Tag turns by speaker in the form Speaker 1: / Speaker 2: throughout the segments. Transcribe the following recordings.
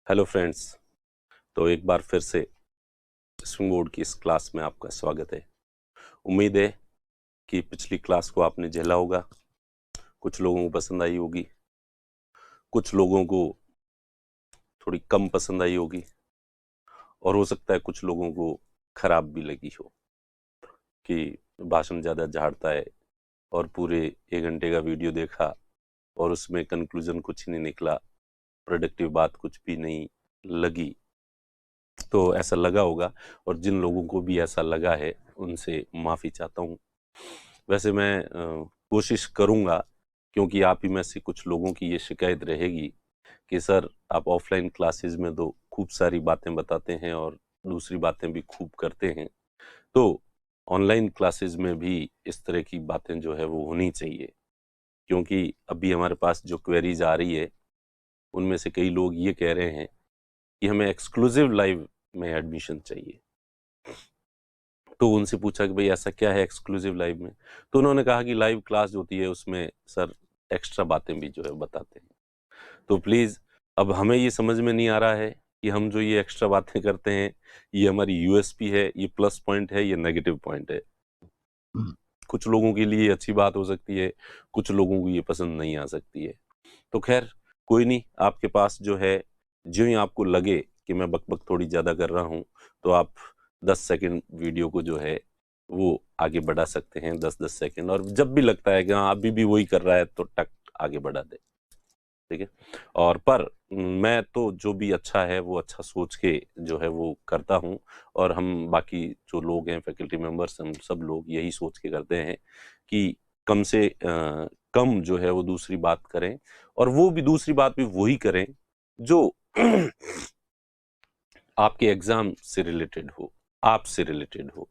Speaker 1: Hello friends. तो एक बार फिर से स्विंग बोर्ड की इस क्लास में आपका स्वागत है। उम्मीद है कि पिछली क्लास को आपने झेला होगा, कुछ लोगों को पसंद आई होगी, कुछ लोगों को थोड़ी कम पसंद आई होगी और हो सकता है कुछ लोगों को खराब भी लगी हो कि भाषण ज़्यादा झाड़ता है और पूरे 1 घंटे का वीडियो देखा और उसमें कंक्लूजन कुछ नहीं निकला, प्रोडक्टिव बात कुछ भी नहीं लगी। तो ऐसा लगा होगा और जिन लोगों को भी ऐसा लगा है उनसे माफ़ी चाहता हूँ। वैसे मैं कोशिश करूँगा, क्योंकि आप ही में से कुछ लोगों की ये शिकायत रहेगी कि सर आप ऑफलाइन क्लासेस में तो खूब सारी बातें बताते हैं और दूसरी बातें भी खूब करते हैं, तो ऑनलाइन क्लासेस में भी इस तरह की बातें जो है वो होनी चाहिए। क्योंकि अभी हमारे पास जो क्वेरीज आ रही है उनमें से कई लोग ये कह रहे हैं कि हमें एक्सक्लूसिव लाइव में एडमिशन चाहिए। तो उनसे पूछा कि भाई ऐसा क्या है एक्सक्लूसिव लाइव में, तो उन्होंने कहा कि लाइव क्लास जो होती है उसमें सर एक्स्ट्रा बातें भी जो है बताते हैं। तो प्लीज़, अब हमें ये समझ में नहीं आ रहा है कि हम जो ये एक्स्ट्रा बातें करते हैं ये हमारी यूएसपी है, ये प्लस पॉइंट है, ये नेगेटिव पॉइंट है। कुछ लोगों के लिए अच्छी बात हो सकती है, कुछ लोगों को ये पसंद नहीं आ सकती है। तो खैर कोई नहीं, आपके पास जो है, ज्यों ही आपको लगे कि मैं बक-बक थोड़ी ज़्यादा कर रहा हूँ, तो आप 10 सेकंड वीडियो को जो है वो आगे बढ़ा सकते हैं, 10-10 सेकंड, और जब भी लगता है कि हाँ, अभी भी वही कर रहा है तो टक आगे बढ़ा दें, ठीक है? और पर मैं तो जो भी अच्छा है वो अच्छा सोच के जो है वो करता हूँ, और हम बाकी जो लोग हैं फैकल्टी मेंबर्स, हम सब लोग यही सोच के करते हैं कि कम से कम जो है वो दूसरी बात करें, और वो भी दूसरी बात भी वही करें जो आपके एग्जाम से रिलेटेड हो, आपसे रिलेटेड हो।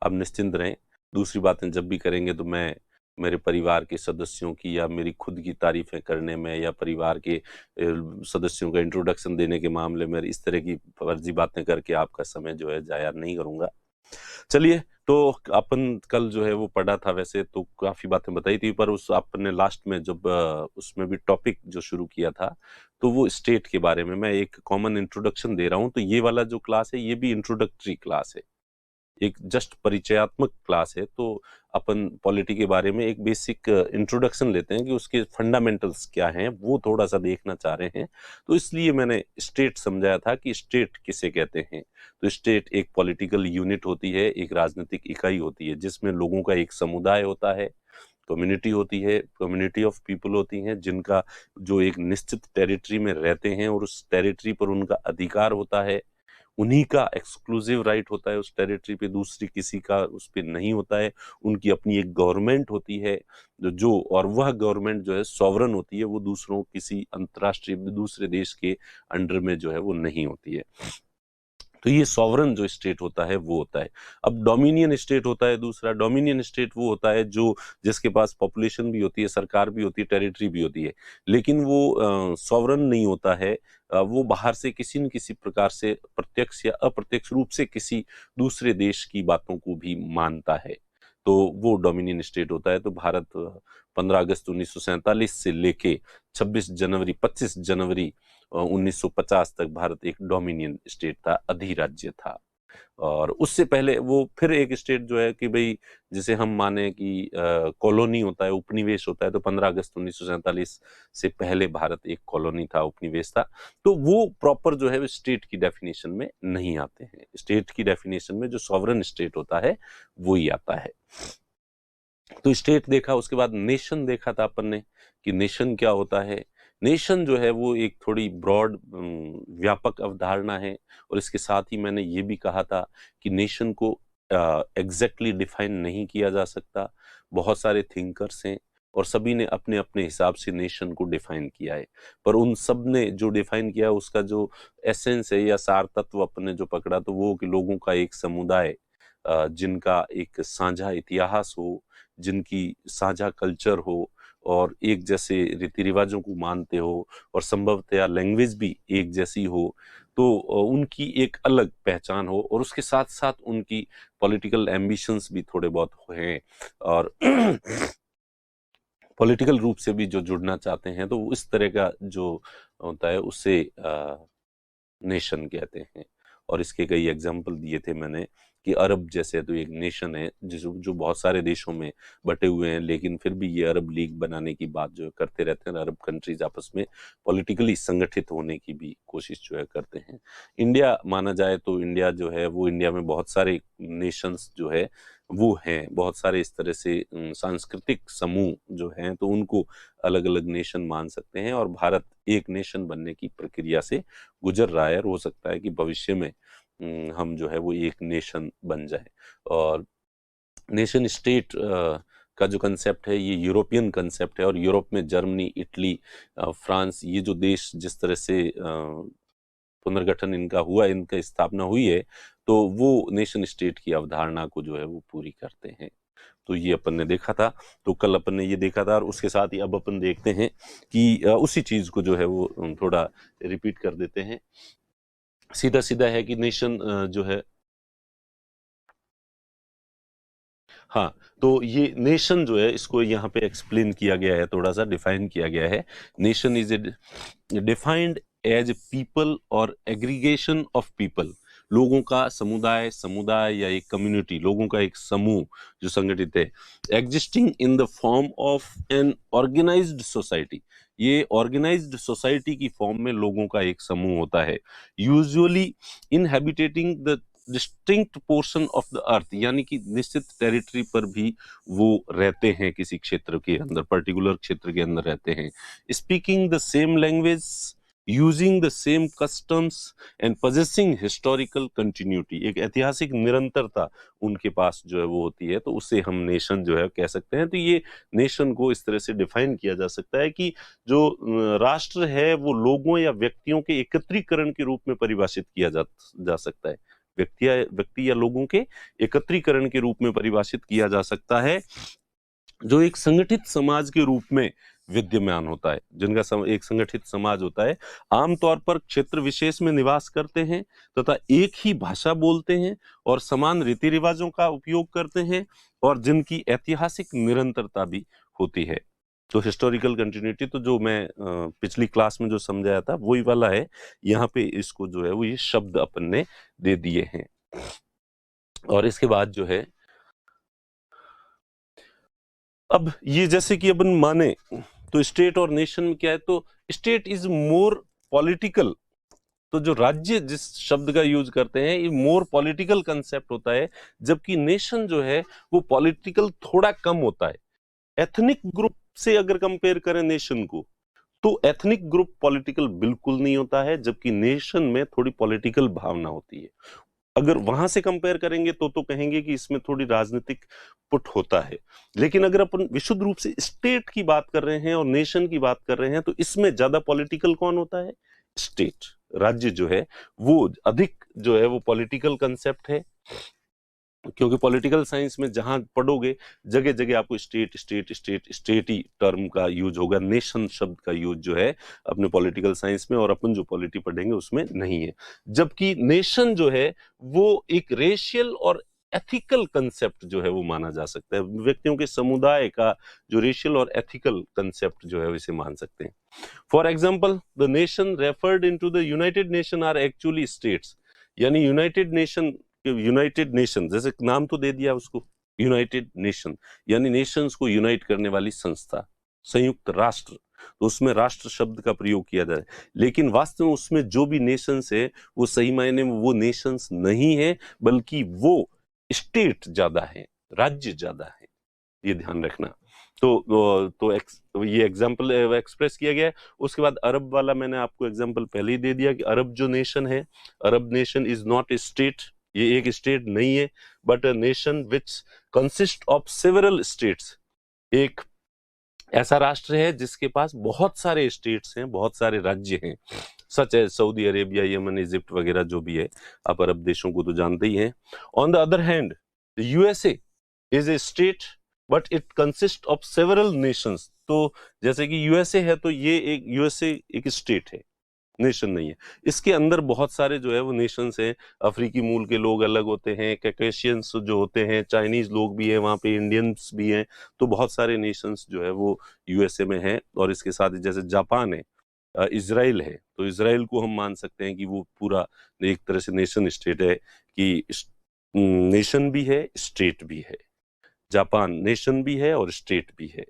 Speaker 1: अब निश्चिंत रहें, दूसरी बातें जब भी करेंगे तो मैं मेरे परिवार के सदस्यों की या मेरी खुद की तारीफ़ें करने में या परिवार के सदस्यों का इंट्रोडक्शन देने के मामले में इस तरह की फर्जी बातें करके आपका समय जो है ज़ाया नहीं करूँगा। चलिए, तो अपन कल जो है वो पढ़ा था, वैसे तो काफ़ी बातें बताई थी, पर उस आपने लास्ट में जब उसमें भी टॉपिक जो शुरू किया था, तो वो स्टेट के बारे में मैं एक कॉमन इंट्रोडक्शन दे रहा हूँ। तो ये वाला जो क्लास है ये भी इंट्रोडक्टरी क्लास है, एक जस्ट परिचयात्मक क्लास है। तो अपन पॉलिटी के बारे में एक बेसिक इंट्रोडक्शन लेते हैं कि उसके फंडामेंटल्स क्या हैं, वो थोड़ा-सा देखना चाह रहे हैं। तो इसलिए मैंने स्टेट समझाया था कि स्टेट किसे कहते हैं। तो स्टेट एक पॉलिटिकल यूनिट होती है, एक राजनीतिक इकाई होती है, जिसमें लोगों का एक समुदाय होता है, कम्युनिटी होती है, कम्युनिटी ऑफ पीपल होती हैं, जिनका जो एक निश्चित टेरिटरी में रहते हैं और उस टेरिटरी पर उनका अधिकार होता है। उन्हीं का एक्सक्लूसिव राइट होता है उस टेरिटरी पे, दूसरी किसी का उस पे नहीं होता है। उनकी अपनी एक गवर्नमेंट होती है जो, और वह गवर्नमेंट जो है सॉवरन होती है, वो दूसरों किसी अंतर्राष्ट्रीय दूसरे देश के अंडर में जो है वो नहीं होती है। तो ये सॉवरन जो स्टेट होता है वो होता है। अब डोमिनियन स्टेट होता है दूसरा। डोमिनियन स्टेट वो होता है जो जिसके पास पॉपुलेशन भी होती है, सरकार भी होती है, टेरिटरी भी होती है, लेकिन वो सॉवरन नहीं होता है। वो बाहर से किसी न किसी प्रकार से प्रत्यक्ष या अप्रत्यक्ष रूप से किसी दूसरे देश की बातों को भी मानता है, तो वो डोमिनियन स्टेट होता है। तो भारत 15 अगस्त 1947 से लेके 25 जनवरी 1950 तक भारत एक डोमिनियन स्टेट था, अधिराज्य था। और उससे पहले वो फिर एक स्टेट जो है कि भाई, जिसे हम माने कि कॉलोनी होता है, उपनिवेश होता है, तो 15 अगस्त 1947 से पहले भारत एक कॉलोनी था, उपनिवेश था। तो वो प्रॉपर जो है स्टेट की डेफिनेशन में नहीं आते हैं। स्टेट की डेफिनेशन में जो सॉवरन स्टेट होता है वो ही आता है। तो स्टेट देखा, उसके बाद नेशन देखा था अपन ने कि नेशन क्या होता है। नेशन जो है वो एक थोड़ी ब्रॉड व्यापक अवधारणा है, और इसके साथ ही मैंने ये भी कहा था कि नेशन को एग्जैक्टली डिफाइन नहीं किया जा सकता। बहुत सारे थिंकर्स हैं और सभी ने अपने अपने हिसाब से नेशन को डिफाइन किया है, पर उन सब ने जो डिफाइन किया उसका जो एसेंस है या सार तत्व अपन ने जो पकड़ा, तो वो कि लोगों का एक समुदाय, जिनका एक साझा इतिहास हो, जिनकी साझा कल्चर हो, और एक जैसे रीति रिवाजों को मानते हो, और संभवतया लैंग्वेज भी एक जैसी हो, तो उनकी एक अलग पहचान हो, और उसके साथ साथ उनकी पॉलिटिकल एम्बिशंस भी थोड़े बहुत हैं, और पॉलिटिकल रूप से भी जो जुड़ना चाहते हैं, तो इस तरह का जो होता है उससे नेशन कहते हैं। और इसके कई एग्जाम्पल दिए थे मैंने कि अरब जैसे तो एक नेशन है जो बहुत सारे देशों में बटे हुए हैं, लेकिन फिर भी ये अरब लीग बनाने की बात जो करते रहते हैं। अरब कंट्रीज आपस में पॉलिटिकली संगठित होने की भी कोशिश जो है करते हैं। इंडिया माना जाए तो इंडिया जो है वो, इंडिया में बहुत सारे नेशंस जो है वो हैं, बहुत सारे इस तरह से सांस्कृतिक समूह जो हैं, तो उनको अलग अलग नेशन मान सकते हैं। और भारत एक नेशन बनने की प्रक्रिया से गुजर रहा है, और हो सकता है कि भविष्य में हम जो है वो एक नेशन बन जाए। और नेशन स्टेट का जो कंसेप्ट है ये यूरोपियन कंसेप्ट है, और यूरोप में जर्मनी, इटली, फ्रांस, ये जो देश जिस तरह से पुनर्गठन इनका हुआ, इनका स्थापना हुई है, तो वो नेशन स्टेट की अवधारणा को जो है वो पूरी करते हैं। तो ये अपन ने देखा था, तो कल अपन ने ये देखा था, और उसके साथ ही अब अपन देखते हैं कि उसी चीज को जो है वो थोड़ा रिपीट कर देते हैं। सीधा सीधा है कि नेशन जो है, हाँ, तो ये नेशन जो है इसको यहाँ पे एक्सप्लेन किया गया है, थोड़ा सा डिफाइन किया गया है। Nation is defined as people और एग्रीगेशन ऑफ पीपल, लोगों का समुदाय, समुदाय या एक कम्युनिटी, लोगों का एक समूह जो संगठित है, existing in the form of an organised society, ये ऑर्गेनाइज्ड सोसाइटी की फॉर्म में लोगों का एक समूह होता है। Usually inhabiting the distinct portion of the earth, यानी कि निश्चित टेरिटरी पर भी वो रहते हैं, किसी क्षेत्र के अंदर, पर्टिकुलर क्षेत्र के अंदर रहते हैं। Speaking the same language, using the same customs and possessing historical continuity, एक ऐतिहासिक निरंतरता उनके पास जो है वो होती है, तो उसे हम नेशन जो है कह सकते हैं। तो ये नेशन को इस तरह से डिफाइन किया जा सकता है कि जो राष्ट्र है वो लोगों या व्यक्तियों के एकत्रीकरण के रूप में परिभाषित किया जा सकता है। व्यक्ति या लोगों के एकत्रीकरण के रूप में परिभाषित किया जा सकता है, जो एक संगठित समाज के रूप में विद्यमान होता है, जिनका एक संगठित समाज होता है, आमतौर पर क्षेत्र विशेष में निवास करते हैं तथा एक ही भाषा बोलते हैं और समान रीति रिवाजों का उपयोग करते हैं, और जिनकी ऐतिहासिक निरंतरता भी होती है। तो हिस्टोरिकल कंटिन्यूटी तो जो मैं पिछली क्लास में जो समझाया था वही वाला है, यहाँ पे इसको जो है वो ये शब्द अपन ने दे दिए हैं। और इसके बाद जो है, अब ये जैसे कि अपन माने तो स्टेट और नेशन में क्या है, तो स्टेट इज मोर पॉलिटिकल, तो जो राज्य जिस शब्द का यूज करते हैं ये मोर पॉलिटिकल कंसेप्ट होता है, जबकि नेशन जो है वो पॉलिटिकल थोड़ा कम होता है। एथनिक ग्रुप से अगर कंपेयर करें नेशन को, तो एथनिक ग्रुप पॉलिटिकल बिल्कुल नहीं होता है, जबकि नेशन में थोड़ी पॉलिटिकल भावना होती है। अगर वहां से कंपेयर करेंगे तो कहेंगे कि इसमें थोड़ी राजनीतिक पुट होता है। लेकिन अगर अपन विशुद्ध रूप से स्टेट की बात कर रहे हैं और नेशन की बात कर रहे हैं, तो इसमें ज्यादा पॉलिटिकल कौन होता है? स्टेट, राज्य जो है वो अधिक जो है वो पॉलिटिकल कंसेप्ट है, क्योंकि पॉलिटिकल साइंस में जहां पढ़ोगे जगह जगह आपको स्टेट स्टेट स्टेट स्टेट ही टर्म का यूज होगा, नेशन शब्द का यूज जो है अपने पॉलिटिकल साइंस में और अपन जो पॉलिटी पढ़ेंगे उसमें नहीं है। जबकि नेशन जो है वो एक रेशियल और एथिकल कंसेप्ट जो है वो माना जा सकता है, व्यक्तियों के समुदाय का जो रेशियल और एथिकल कंसेप्ट जो है इसे मान सकते हैं। For example, the nation referred into the united nation are actually states, यानी यूनाइटेड नेशन जैसे नाम तो दे दिया उसको, यूनाइटेड नेशन यानी नेशंस को यूनाइट करने वाली संस्था, संयुक्त राष्ट्र, तो उसमें राष्ट्र शब्द का प्रयोग किया जाए, लेकिन वास्तव में उसमें जो भी नेशंस है वो सही मायने में वो नेशंस नहीं है, बल्कि वो स्टेट ज्यादा है, राज्य ज्यादा है, ये ध्यान रखना। तो ये एग्जाम्पल एक्सप्रेस किया गया है। उसके बाद अरब वाला मैंने आपको एग्जाम्पल पहले ही दे दिया कि अरब जो नेशन है, Arab nation is not a state, ये एक स्टेट नहीं है, but a nation which consist of several states, एक ऐसा राष्ट्र है जिसके पास बहुत सारे स्टेट्स हैं, बहुत सारे राज्य हैं, सच है सऊदी अरेबिया, यमन, इजिप्ट वगैरह जो भी है, आप अरब देशों को तो जानते ही हैं। On the other hand USA is a state but it consist of several Nations, तो जैसे कि यूएसए है तो ये यूएसए एक स्टेट है, नेशन नहीं है। इसके अंदर बहुत सारे जो है वो नेशंस हैं, अफ्रीकी मूल के लोग अलग होते हैं, कैकेशियंस जो होते हैं, चाइनीज लोग भी हैं वहाँ पे, इंडियंस भी हैं, तो बहुत सारे नेशंस जो है वो यूएसए में हैं। और इसके साथ जैसे जापान है, इजराइल है, तो इजराइल को हम मान सकते हैं कि वो पूरा एक तरह से नेशन स्टेट है, कि नेशन भी है स्टेट भी है। जापान नेशन भी है और स्टेट भी है,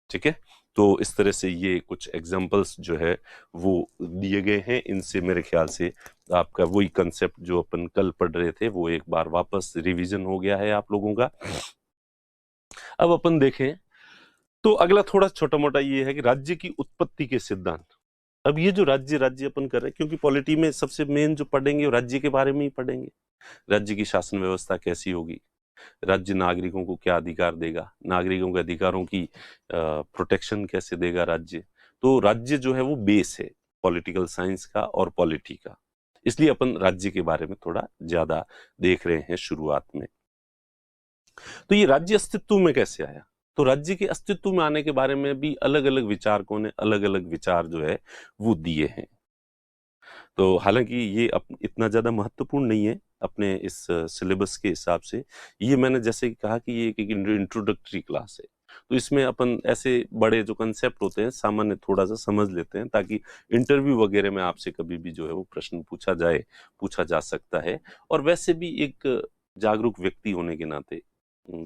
Speaker 1: ठीक है। तो इस तरह से ये कुछ एग्जांपल्स जो है वो दिए गए हैं। इनसे मेरे ख्याल से आपका वही कंसेप्ट जो अपन कल पढ़ रहे थे वो एक बार वापस रिवीजन हो गया है आप लोगों का। अब अपन देखें तो अगला थोड़ा छोटा मोटा ये है कि राज्य की उत्पत्ति के सिद्धांत। अब ये जो राज्य राज्य अपन कर रहे हैं, क्योंकि पॉलिटी में सबसे मेन जो पढ़ेंगे वो राज्य के बारे में ही पढ़ेंगे। राज्य की शासन व्यवस्था कैसी होगी, राज्य नागरिकों को क्या अधिकार देगा, नागरिकों के अधिकारों की प्रोटेक्शन कैसे देगा राज्य। तो राज्य जो है वो बेस है पॉलिटिकल साइंस का और पॉलिटी का, इसलिए अपन राज्य के बारे में थोड़ा ज्यादा देख रहे हैं शुरुआत में। तो ये राज्य अस्तित्व में कैसे आया, तो राज्य के अस्तित्व में आने के बारे में भी अलग अलग विचारकों ने अलग अलग विचार जो है वो दिए हैं। तो हालांकि ये इतना ज्यादा महत्वपूर्ण नहीं है अपने इस सिलेबस के हिसाब से। ये मैंने जैसे कहा कि ये एक इंट्रोडक्टरी क्लास है, तो इसमें अपन ऐसे बड़े जो कंसेप्ट होते हैं सामान्य थोड़ा सा समझ लेते हैं, ताकि इंटरव्यू वगैरह में आपसे कभी भी जो है वो प्रश्न पूछा जा सकता है। और वैसे भी एक जागरूक व्यक्ति होने के नाते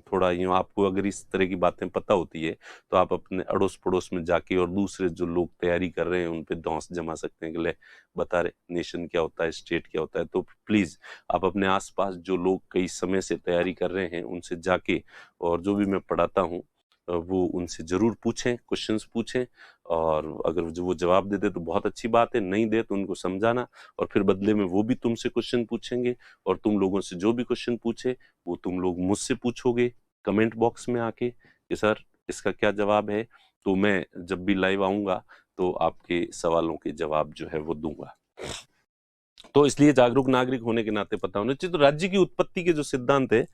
Speaker 1: थोड़ा यूँ आपको अगर इस तरह की बातें पता होती है तो आप अपने अड़ोस पड़ोस में जाके और दूसरे जो लोग तैयारी कर रहे हैं उन पे धौंस जमा सकते हैं कि ले बता रहे नेशन क्या होता है, स्टेट क्या होता है। तो प्लीज आप अपने आसपास जो लोग कई समय से तैयारी कर रहे हैं उनसे जाके, और जो भी मैं पढ़ाता हूँ वो उनसे जरूर पूछें, क्वेश्चंस पूछें, और अगर जो वो जवाब दे दे तो बहुत अच्छी बात है, नहीं दे तो उनको समझाना, और फिर बदले में वो भी तुमसे क्वेश्चन पूछेंगे, और तुम लोगों से जो भी क्वेश्चन पूछे वो तुम लोग मुझसे पूछोगे कमेंट बॉक्स में आके कि सर इसका क्या जवाब है। तो मैं जब भी लाइव आऊंगा तो आपके सवालों के जवाब जो है वो दूंगा। तो इसलिए जागरूक नागरिक होने के नाते पता होना चाहिए। तो राज्य की उत्पत्ति के जो सिद्धांत है,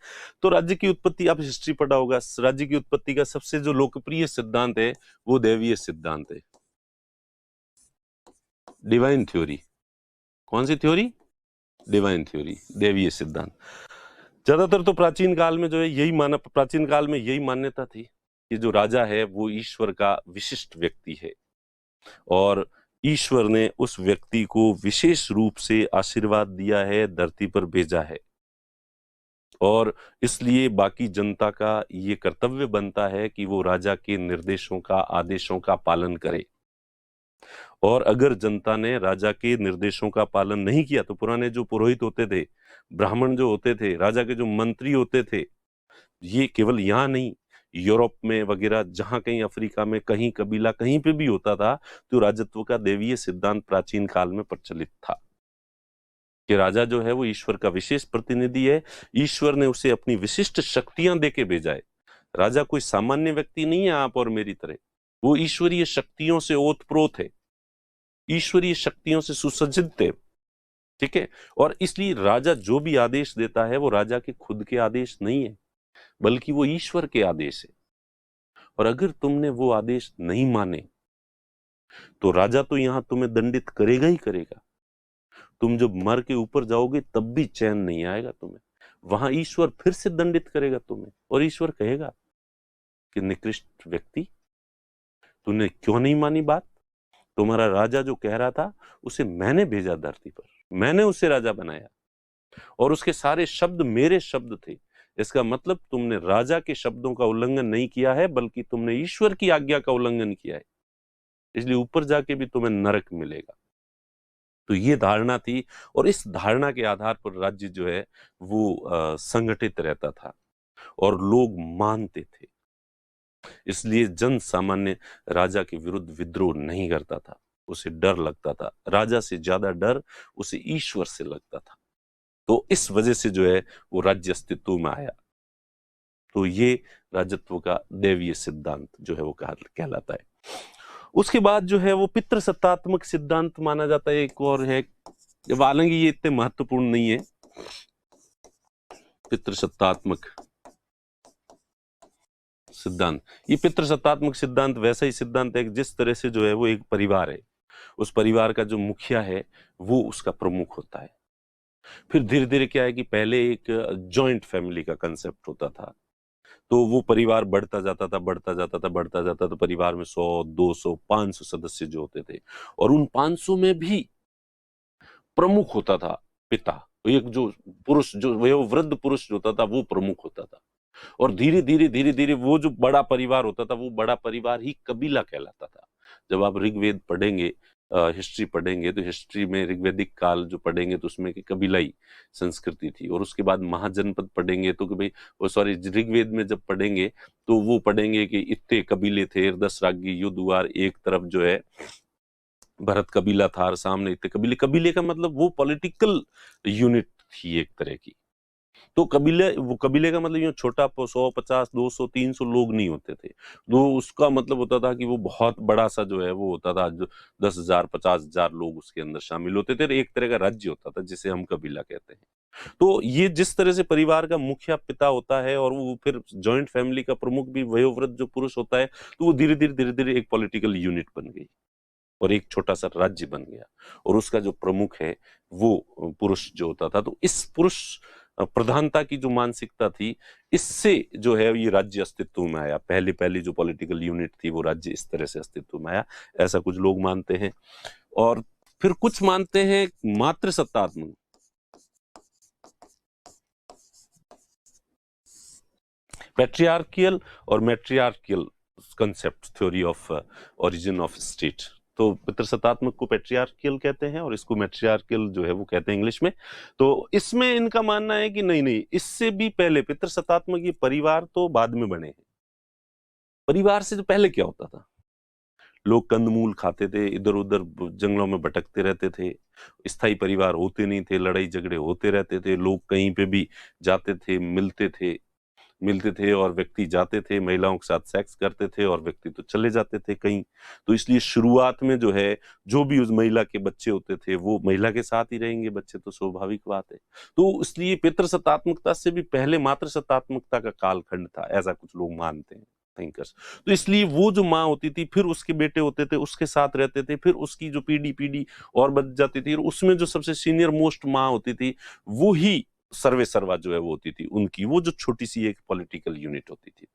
Speaker 1: तो राज्य की उत्पत्ति आप हिस्ट्री पढ़ा होगा, राज्य की उत्पत्ति का सबसे जो लोकप्रिय सिद्धांत है वो दैवीय सिद्धांत है, डिवाइन थ्योरी। कौन सी थ्योरी? डिवाइन थ्योरी, दैवीय सिद्धांत। ज्यादातर तो प्राचीन काल में जो है प्राचीन काल में यही मान्यता थी कि जो राजा है वो ईश्वर का विशिष्ट व्यक्ति है, और ईश्वर ने उस व्यक्ति को विशेष रूप से आशीर्वाद दिया है, धरती पर भेजा है, और इसलिए बाकी जनता का ये कर्तव्य बनता है कि वो राजा के निर्देशों का, आदेशों का पालन करे। और अगर जनता ने राजा के निर्देशों का पालन नहीं किया तो पुराने जो पुरोहित होते थे, ब्राह्मण जो होते थे, राजा के जो मंत्री होते थे, ये केवल यहाँ नहीं, यूरोप में वगैरह जहां कहीं अफ्रीका में कहीं कबीला कहीं पे भी होता था, तो राजत्व का दैवीय सिद्धांत प्राचीन काल में प्रचलित था कि राजा जो है वो ईश्वर का विशेष प्रतिनिधि है, ईश्वर ने उसे अपनी विशिष्ट शक्तियां देके भेजा है। राजा कोई सामान्य व्यक्ति नहीं है आप और मेरी तरह, वो ईश्वरीय शक्तियों से ओतप्रोत है, ईश्वरीय शक्तियों से सुसज्जित है, ठीक है। और इसलिए राजा जो भी आदेश देता है वो राजा के खुद के आदेश नहीं है, बल्कि वो ईश्वर के आदेश है। और अगर तुमने वो आदेश नहीं माने तो राजा तो यहां तुम्हें दंडित करेगा ही करेगा, तुम जब मर के ऊपर जाओगे तब भी चैन नहीं आएगा तुम्हें, वहां ईश्वर फिर से दंडित करेगा तुम्हें, और ईश्वर कहेगा कि निकृष्ट व्यक्ति, तूने क्यों नहीं मानी बात, तुम्हारा राजा जो कह रहा था उसे मैंने भेजा धरती पर, मैंने उसे राजा बनाया, और उसके सारे शब्द मेरे शब्द थे। इसका मतलब तुमने राजा के शब्दों का उल्लंघन नहीं किया है, बल्कि तुमने ईश्वर की आज्ञा का उल्लंघन किया है, इसलिए ऊपर जाके भी तुम्हें नरक मिलेगा। तो ये धारणा थी, और इस धारणा के आधार पर राज्य जो है वो संगठित रहता था और लोग मानते थे। इसलिए जन सामान्य राजा के विरुद्ध विद्रोह नहीं करता था, उसे डर लगता था, राजा से ज्यादा डर उसे ईश्वर से लगता था। तो इस वजह से जो है वो राज्य अस्तित्व में आया। तो ये राजत्व का दैवीय सिद्धांत जो है वो कहलाता है। उसके बाद जो है वो पितृसत्तात्मक सिद्धांत माना जाता है, एक और है, हालांकि ये इतने महत्वपूर्ण नहीं है। पितृसत्तात्मक सिद्धांत, ये पितृसत्तात्मक सिद्धांत वैसा ही सिद्धांत है जिस तरह से जो है वो एक परिवार है, उस परिवार का जो मुखिया है वो उसका प्रमुख होता है। फिर धीरे धीरे क्या है कि पहले एक जॉइंट फैमिली का कंसेप्ट होता था, तो वो परिवार बढ़ता जाता था, बढ़ता जाता था, बढ़ता जाता, तो परिवार में 100, 200, 500 सदस्य जो होते थे, और उन 500 में भी प्रमुख होता था पिता। एक जो पुरुष, जो वो वृद्ध पुरुष जो होता था, वो प्रमुख होता था। और धीरे धीरे धीरे धीरे वो जो बड़ा परिवार होता था, वो बड़ा परिवार ही कबीला कहलाता था। जब आप ऋग्वेद पढ़ेंगे, हिस्ट्री पढ़ेंगे, तो हिस्ट्री में ऋग्वेदिक काल जो पढ़ेंगे तो उसमें कि कबीलाई संस्कृति थी। और उसके बाद महाजनपद पढ़ेंगे तो कि भाई, वो सॉरी, ऋग्वेद में जब पढ़ेंगे तो वो पढ़ेंगे कि इतने कबीले थे, 10 राज्य युद्ध हुआ, एक तरफ जो है भरत कबीला था और सामने इतने कबीले। कबीले का मतलब वो पॉलिटिकल यूनिट थी एक तरह की। तो कबीले, वो कबीले का मतलब यूं छोटा 100, 50, 200, 300 लोग नहीं होते थे। तो उसका मतलब होता था कि वो बहुत बड़ा सा जो है वो होता था, जो 10,000, 50,000 लोग उसके अंदर शामिल होते थे, और एक तरह का राज्य होता था जिसे हम कबीला कहते हैं। तो ये जिस तरह से परिवार का मुखिया पिता होता है, और वो फिर जॉइंट फैमिली का प्रमुख भी वयोवृद्ध जो पुरुष होता है, तो वो धीरे धीरे धीरे धीरे एक पॉलिटिकल यूनिट बन गई और एक छोटा सा राज्य बन गया। और उसका जो प्रमुख है वो पुरुष जो होता था। तो इस पुरुष प्रधानता की जो मानसिकता थी, इससे जो है ये राज्य अस्तित्व में आया। पहले पहले जो पॉलिटिकल यूनिट थी, वो राज्य इस तरह से अस्तित्व में आया, ऐसा कुछ लोग मानते हैं। और फिर कुछ मानते हैं मातृसत्तात्मक। पैट्रियार्कियल और matriarchal concept, theory of origin of state. तो पितृसत्तात्मक को पैट्रियार्कियल कहते हैं और इसको मैट्रियार्कियल जो है वो कहते हैं इंग्लिश में। तो इसमें इनका मानना है कि नहीं नहीं, इससे भी पहले पितृसत्तात्मक ये परिवार तो बाद में बने हैं। परिवार से तो पहले क्या होता था, लोग कंदमूल खाते थे, इधर उधर जंगलों में भटकते रहते थे, स्थायी परिवार होते नहीं थे, लड़ाई झगड़े होते रहते थे, लोग कहीं पे भी जाते थे, मिलते थे और व्यक्ति जाते थे, महिलाओं के साथ सेक्स करते थे और व्यक्ति तो चले जाते थे कहीं। तो इसलिए शुरुआत में जो है, जो भी उस महिला के बच्चे होते थे वो महिला के साथ ही रहेंगे बच्चे, तो स्वाभाविक बात है। तो इसलिए पितृसत्तात्मकता से भी पहले मातृसत्तात्मकता का कालखंड था, ऐसा कुछ लोग मानते हैं, थिंकर्स। तो इसलिए वो जो माँ होती थी, फिर उसके बेटे होते थे, उसके साथ रहते थे, फिर उसकी जो पीढ़ी पीढ़ी और बच जाती थी, और उसमें जो सबसे सीनियर मोस्ट माँ होती थी, वो ही सर्वे सर्वा जो है वो होती थी उनकी, वो जो छोटी सी एक पॉलिटिकल यूनिट होती थी।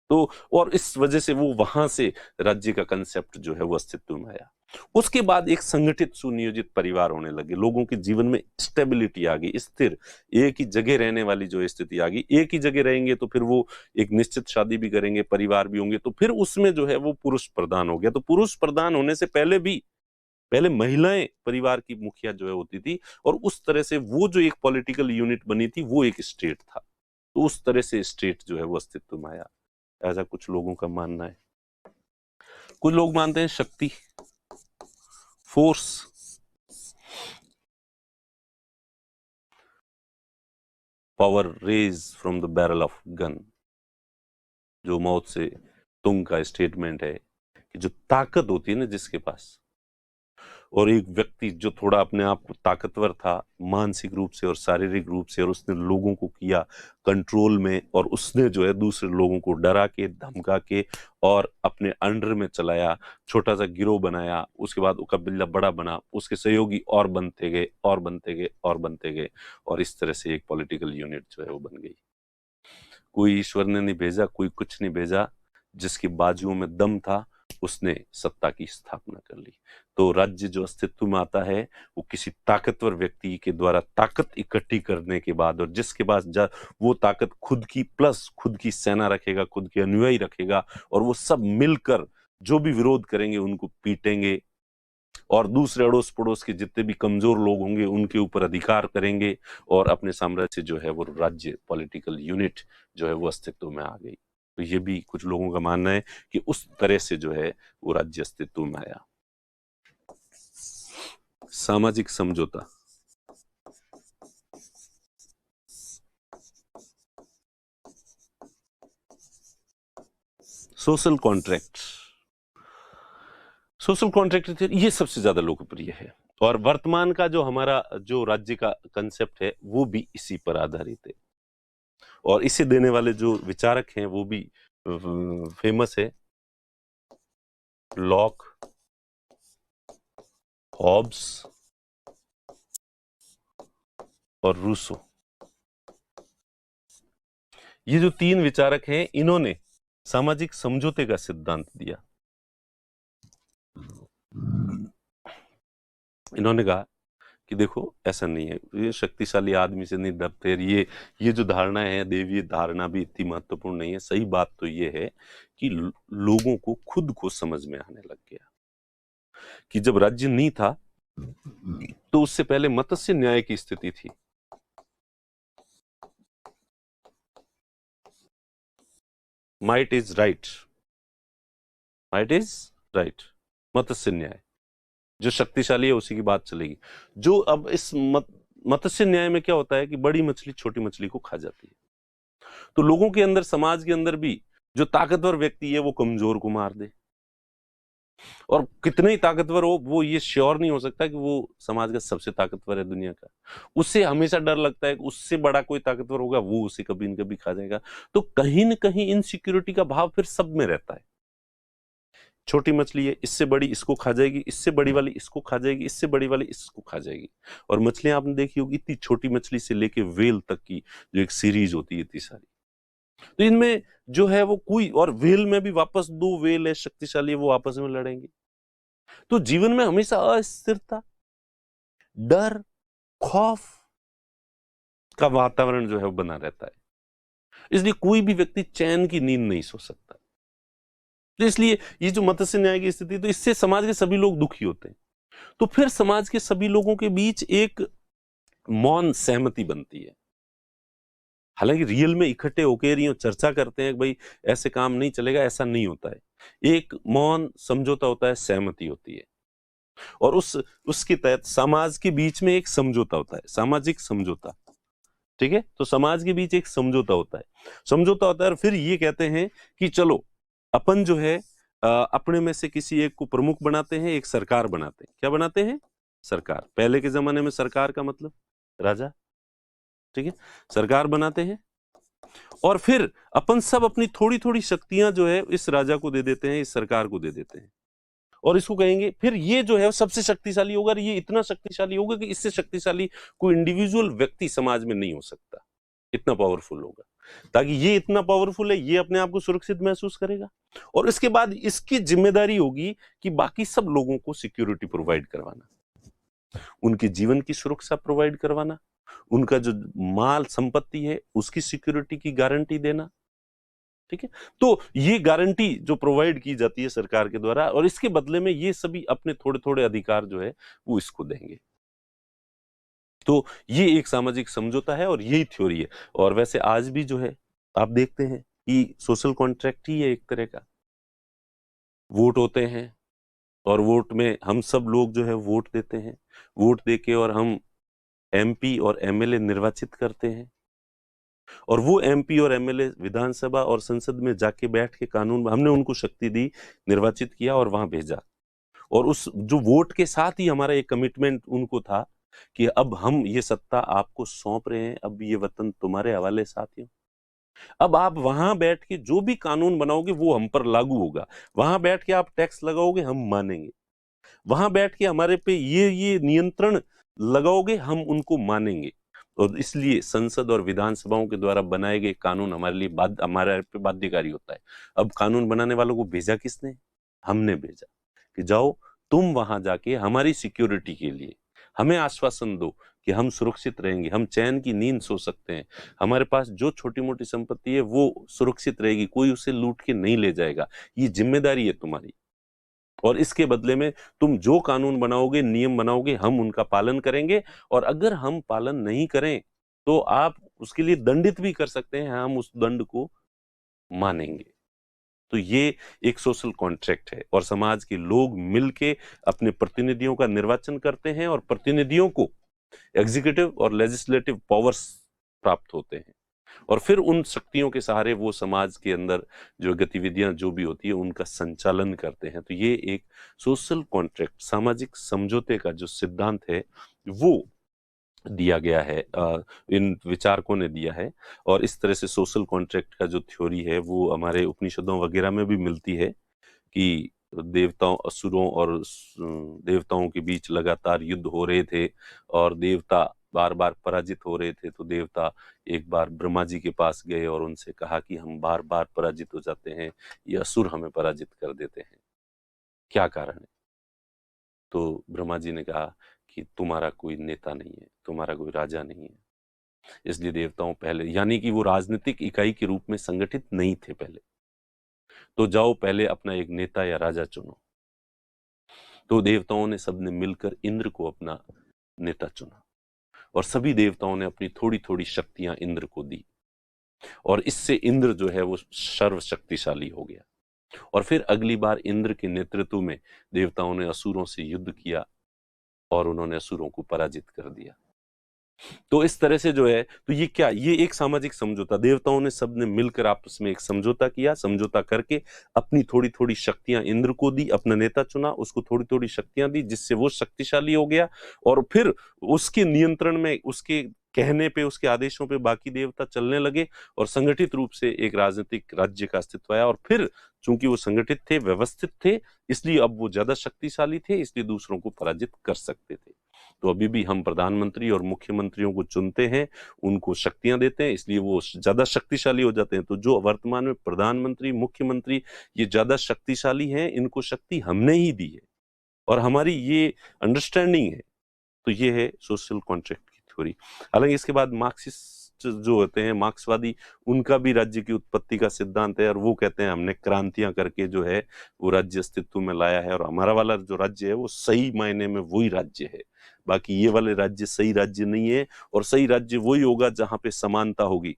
Speaker 1: तो और इस वजह से वो वहां से राज्य का कंसेप्ट जो है वो अस्तित्व में आया। उसके बाद एक संगठित सुनियोजित परिवार होने लगे, लोगों के जीवन में स्टेबिलिटी आ गई, स्थिर एक ही जगह रहने वाली जो स्थिति आ गई। एक ही जगह रहेंगे तो फिर वो एक निश्चित शादी भी करेंगे, परिवार भी होंगे, तो फिर उसमें जो है वो पुरुष प्रधान हो गया। तो पुरुष प्रधान होने से पहले भी, पहले महिलाएं परिवार की मुखिया जो है होती थी, और उस तरह से वो जो एक पॉलिटिकल यूनिट बनी थी वो एक स्टेट था। तो उस तरह से स्टेट जो है वो अस्तित्व में आया, ऐसा कुछ लोगों का मानना है। कुछ लोग मानते हैं शक्ति, force, power raise from the barrel of gun, जो मौत से तुंग का स्टेटमेंट है कि जो ताकत होती है ना जिसके पास, और एक व्यक्ति जो थोड़ा अपने आप को ताकतवर था मानसिक रूप से और शारीरिक रूप से, और उसने लोगों को किया कंट्रोल में, और उसने जो है दूसरे लोगों को डरा के, धमका के और अपने अंडर में चलाया, छोटा सा गिरोह बनाया, उसके बाद वो कबीला बड़ा बना, उसके सहयोगी और बनते गए और बनते गए और बनते गए, और इस तरह से एक पॉलिटिकल यूनिट जो है वो बन गई। कोई ईश्वर ने नहीं भेजा, कोई कुछ नहीं भेजा, जिसकी बाजुओं में दम था उसने सत्ता की स्थापना कर ली। तो राज्य जो अस्तित्व में आता है वो किसी ताकतवर व्यक्ति के द्वारा ताकत इकट्ठी करने के बाद, और जिसके पास वो ताकत खुद की प्लस खुद की सेना रखेगा, खुद के अनुयायी रखेगा, और वो सब मिलकर जो भी विरोध करेंगे उनको पीटेंगे, और दूसरे अड़ोस पड़ोस के जितने भी कमजोर लोग होंगे उनके ऊपर अधिकार करेंगे, और अपने साम्राज्य जो है वो राज्य पॉलिटिकल यूनिट जो है वो अस्तित्व में आ गई। तो ये भी कुछ लोगों का मानना है कि उस तरह से जो है वो राज्य अस्तित्व में आया। सामाजिक समझौता, सोशल कॉन्ट्रैक्ट, सोशल कॉन्ट्रैक्ट ये सबसे ज्यादा लोकप्रिय है, और वर्तमान का जो हमारा जो राज्य का कंसेप्ट है वो भी इसी पर आधारित है, और इसे देने वाले जो विचारक हैं वो भी फेमस है, लॉक, हॉब्स और रूसो। ये जो तीन विचारक हैं, इन्होंने सामाजिक समझौते का सिद्धांत दिया। इन्होंने कहा कि देखो ऐसा नहीं है, ये शक्तिशाली आदमी से नहीं डरते, ये जो धारणा है देवी धारणा भी इतनी महत्वपूर्ण नहीं है। सही बात तो ये है कि लोगों को खुद को समझ में आने लग गया कि जब राज्य नहीं था तो उससे पहले मत्स्य न्याय की स्थिति थी। Might is right, might is right, मत्स्य न्याय, जो शक्तिशाली है उसी की बात चलेगी। जो अब इस मत्स्य न्याय में क्या होता है कि बड़ी मछली छोटी मछली को खा जाती है, तो लोगों के अंदर, समाज के अंदर भी जो ताकतवर व्यक्ति है वो कमजोर को मार दे, और कितने ही ताकतवर हो वो ये श्योर नहीं हो सकता कि वो समाज का सबसे ताकतवर है दुनिया का। उससे हमेशा डर लगता है कि उससे बड़ा कोई ताकतवर होगा वो उसे कभी न कभी खा जाएगा। तो कहीं न कहीं इनसिक्योरिटी का भाव फिर सब में रहता है। छोटी मछली है, इससे बड़ी इसको खा जाएगी, इससे बड़ी वाली इसको खा जाएगी, इससे बड़ी वाली इसको खा जाएगी। और मछलियां आपने देखी होगी, इतनी छोटी मछली से लेके व्हेल तक की जो एक सीरीज होती है इतनी सारी, तो इनमें जो है वो कोई, और व्हेल में भी वापस दो व्हेल है शक्तिशाली है, वो आपस में लड़ेंगे। तो जीवन में हमेशा अस्थिरता, डर, खौफ का वातावरण जो है वो बना रहता है। इसलिए कोई भी व्यक्ति चैन की नींद नहीं सो सकता। तो इसलिए ये जो मत्स्य न्याय की स्थिति, तो इससे समाज के सभी लोग दुखी होते हैं। तो फिर समाज के सभी लोगों के बीच एक मौन सहमति बनती है। हालांकि रियल में इकट्ठे होकर ही चर्चा करते हैं कि भाई ऐसे काम नहीं चलेगा, ऐसा नहीं होता है। एक मौन समझौता होता है, सहमति होती है, और उसके तहत समाज के बीच में एक समझौता होता है, सामाजिक समझौता। ठीक है, तो समाज के बीच एक समझौता होता है, और फिर ये कहते हैं कि चलो अपन जो है अपने में से किसी एक को प्रमुख बनाते हैं, एक सरकार बनाते हैं। क्या बनाते हैं? सरकार। पहले के जमाने में सरकार का मतलब राजा, ठीक है, सरकार बनाते हैं, और फिर अपन सब अपनी थोड़ी थोड़ी शक्तियां जो है इस राजा को दे देते हैं, इस सरकार को दे देते हैं, और इसको कहेंगे फिर ये जो है सबसे शक्तिशाली होगा, और ये इतना शक्तिशाली होगा कि इससे शक्तिशाली कोई इंडिविजुअल व्यक्ति समाज में नहीं हो सकता, इतना पावरफुल होगा, ताकि ये इतना पावरफुल है, ये अपने आप को सुरक्षित महसूस करेगा, और इसके बाद इसकी जिम्मेदारी होगी कि बाकी सब लोगों को सिक्योरिटी प्रोवाइड करवाना, उनके जीवन की सुरक्षा प्रोवाइड करवाना, उनका जो माल संपत्ति है उसकी सिक्योरिटी की गारंटी देना। ठीक है, तो ये गारंटी जो प्रोवाइड की जाती है सरकार के द्वारा, और इसके बदले में ये सभी अपने थोड़े थोड़े अधिकार जो है वो इसको देंगे। तो ये एक सामाजिक समझौता है और यही थ्योरी है। और वैसे आज भी जो है आप देखते हैं कि सोशल कॉन्ट्रैक्ट ही है एक तरह का। वोट होते हैं और वोट में हम सब लोग जो है वोट देते हैं, वोट देके और हम एमपी और एमएलए निर्वाचित करते हैं, और वो एमपी और एमएलए विधानसभा और संसद में जाके बैठ के कानून, हमने उनको शक्ति दी, निर्वाचित किया और वहां भेजा, और उस जो वोट के साथ ही हमारा एक कमिटमेंट उनको था कि अब हम ये सत्ता आपको सौंप रहे हैं, अब ये वतन तुम्हारे हवाले साथियों। अब आप वहां बैठ के जो भी कानून बनाओगे वो हम पर लागू होगा, वहां बैठ के आप टैक्स लगाओगे हम मानेंगे, वहां बैठ के हमारे पे ये नियंत्रण लगाओगे हम उनको मानेंगे। और इसलिए संसद और विधानसभाओं के द्वारा बनाए गए कानून हमारे लिए हमारे पे बाध्यकारी होता है। अब कानून बनाने वालों को भेजा किसने? हमने भेजा कि जाओ तुम वहां जाके हमारी सिक्योरिटी के लिए हमें आश्वासन दो कि हम सुरक्षित रहेंगे, हम चैन की नींद सो सकते हैं, हमारे पास जो छोटी मोटी संपत्ति है वो सुरक्षित रहेगी, कोई उसे लूट के नहीं ले जाएगा, ये जिम्मेदारी है तुम्हारी, और इसके बदले में तुम जो कानून बनाओगे, नियम बनाओगे, हम उनका पालन करेंगे, और अगर हम पालन नहीं करें तो आप उसके लिए दंडित भी कर सकते हैं, हम उस दंड को मानेंगे। तो ये एक सोशल कॉन्ट्रैक्ट है, और समाज के लोग मिलके अपने प्रतिनिधियों का निर्वाचन करते हैं, और प्रतिनिधियों को एग्जीक्यूटिव और लेजिस्लेटिव पावर्स प्राप्त होते हैं, और फिर उन शक्तियों के सहारे वो समाज के अंदर जो गतिविधियां जो भी होती है उनका संचालन करते हैं। तो ये एक सोशल कॉन्ट्रैक्ट, सामाजिक समझौते का जो सिद्धांत है वो दिया गया है, इन विचारकों ने दिया है। और इस तरह से सोशल कॉन्ट्रैक्ट का जो थ्योरी है वो हमारे उपनिषदों वगैरह में भी मिलती है कि देवताओं, असुरों और देवताओं के बीच लगातार युद्ध हो रहे थे, और देवता बार बार पराजित हो रहे थे, तो देवता एक बार ब्रह्मा जी के पास गए और उनसे कहा कि हम बार बार पराजित हो जाते हैं, ये असुर हमें पराजित कर देते हैं, क्या कारण है? तो ब्रह्मा जी ने कहा कि तुम्हारा कोई नेता नहीं है, तुम्हारा कोई राजा नहीं है, इसलिए देवताओं पहले, यानी कि वो राजनीतिक इकाई के रूप में संगठित नहीं थे पहले, तो जाओ पहले अपना एक नेता या राजा चुनो। तो देवताओं ने सबने मिलकर इंद्र को अपना नेता चुना और सभी देवताओं ने अपनी थोड़ी थोड़ी शक्तियां इंद्र को दी और इससे इंद्र जो है वो सर्वशक्तिशाली हो गया। और फिर अगली बार इंद्र के नेतृत्व में देवताओं ने असुरों से युद्ध किया और उन्होंने असुरों को पराजित कर दिया। तो इस तरह से जो है, तो ये क्या, ये एक सामाजिक समझौता, देवताओं ने सबने मिलकर आपस में एक समझौता किया, समझौता करके अपनी थोड़ी थोड़ी शक्तियां इंद्र को दी, अपना नेता चुना, उसको थोड़ी थोड़ी शक्तियां दी, जिससे वो शक्तिशाली हो गया और फिर उसके नियंत्रण में, उसके कहने पे, उसके आदेशों पे बाकी देवता चलने लगे और संगठित रूप से एक राजनीतिक राज्य का अस्तित्व आया। और फिर चूंकि वो संगठित थे, व्यवस्थित थे, इसलिए अब वो ज्यादा शक्तिशाली थे, इसलिए दूसरों को पराजित कर सकते थे। तो अभी भी हम प्रधानमंत्री और मुख्यमंत्रियों को चुनते हैं, उनको शक्तियां देते हैं, इसलिए वो ज्यादा शक्तिशाली हो जाते हैं। तो जो वर्तमान में प्रधानमंत्री, मुख्यमंत्री ये ज्यादा शक्तिशाली हैं, इनको शक्ति हमने ही दी है और हमारी ये अंडरस्टैंडिंग है। तो ये है सोशल कॉन्ट्रैक्ट की थ्योरी। हालांकि इसके बाद मार्क्सिस्ट जो होते हैं, मार्क्सवादी, उनका भी राज्य की उत्पत्ति का सिद्धांत है और वो कहते हैं हमने क्रांतियां करके जो है वो राज्य अस्तित्व में लाया है और हमारा वाला जो राज्य है वो सही मायने में वही राज्य है, बाकी ये वाले राज्य सही राज्य नहीं है। और सही राज्य वही होगा जहां पे समानता होगी,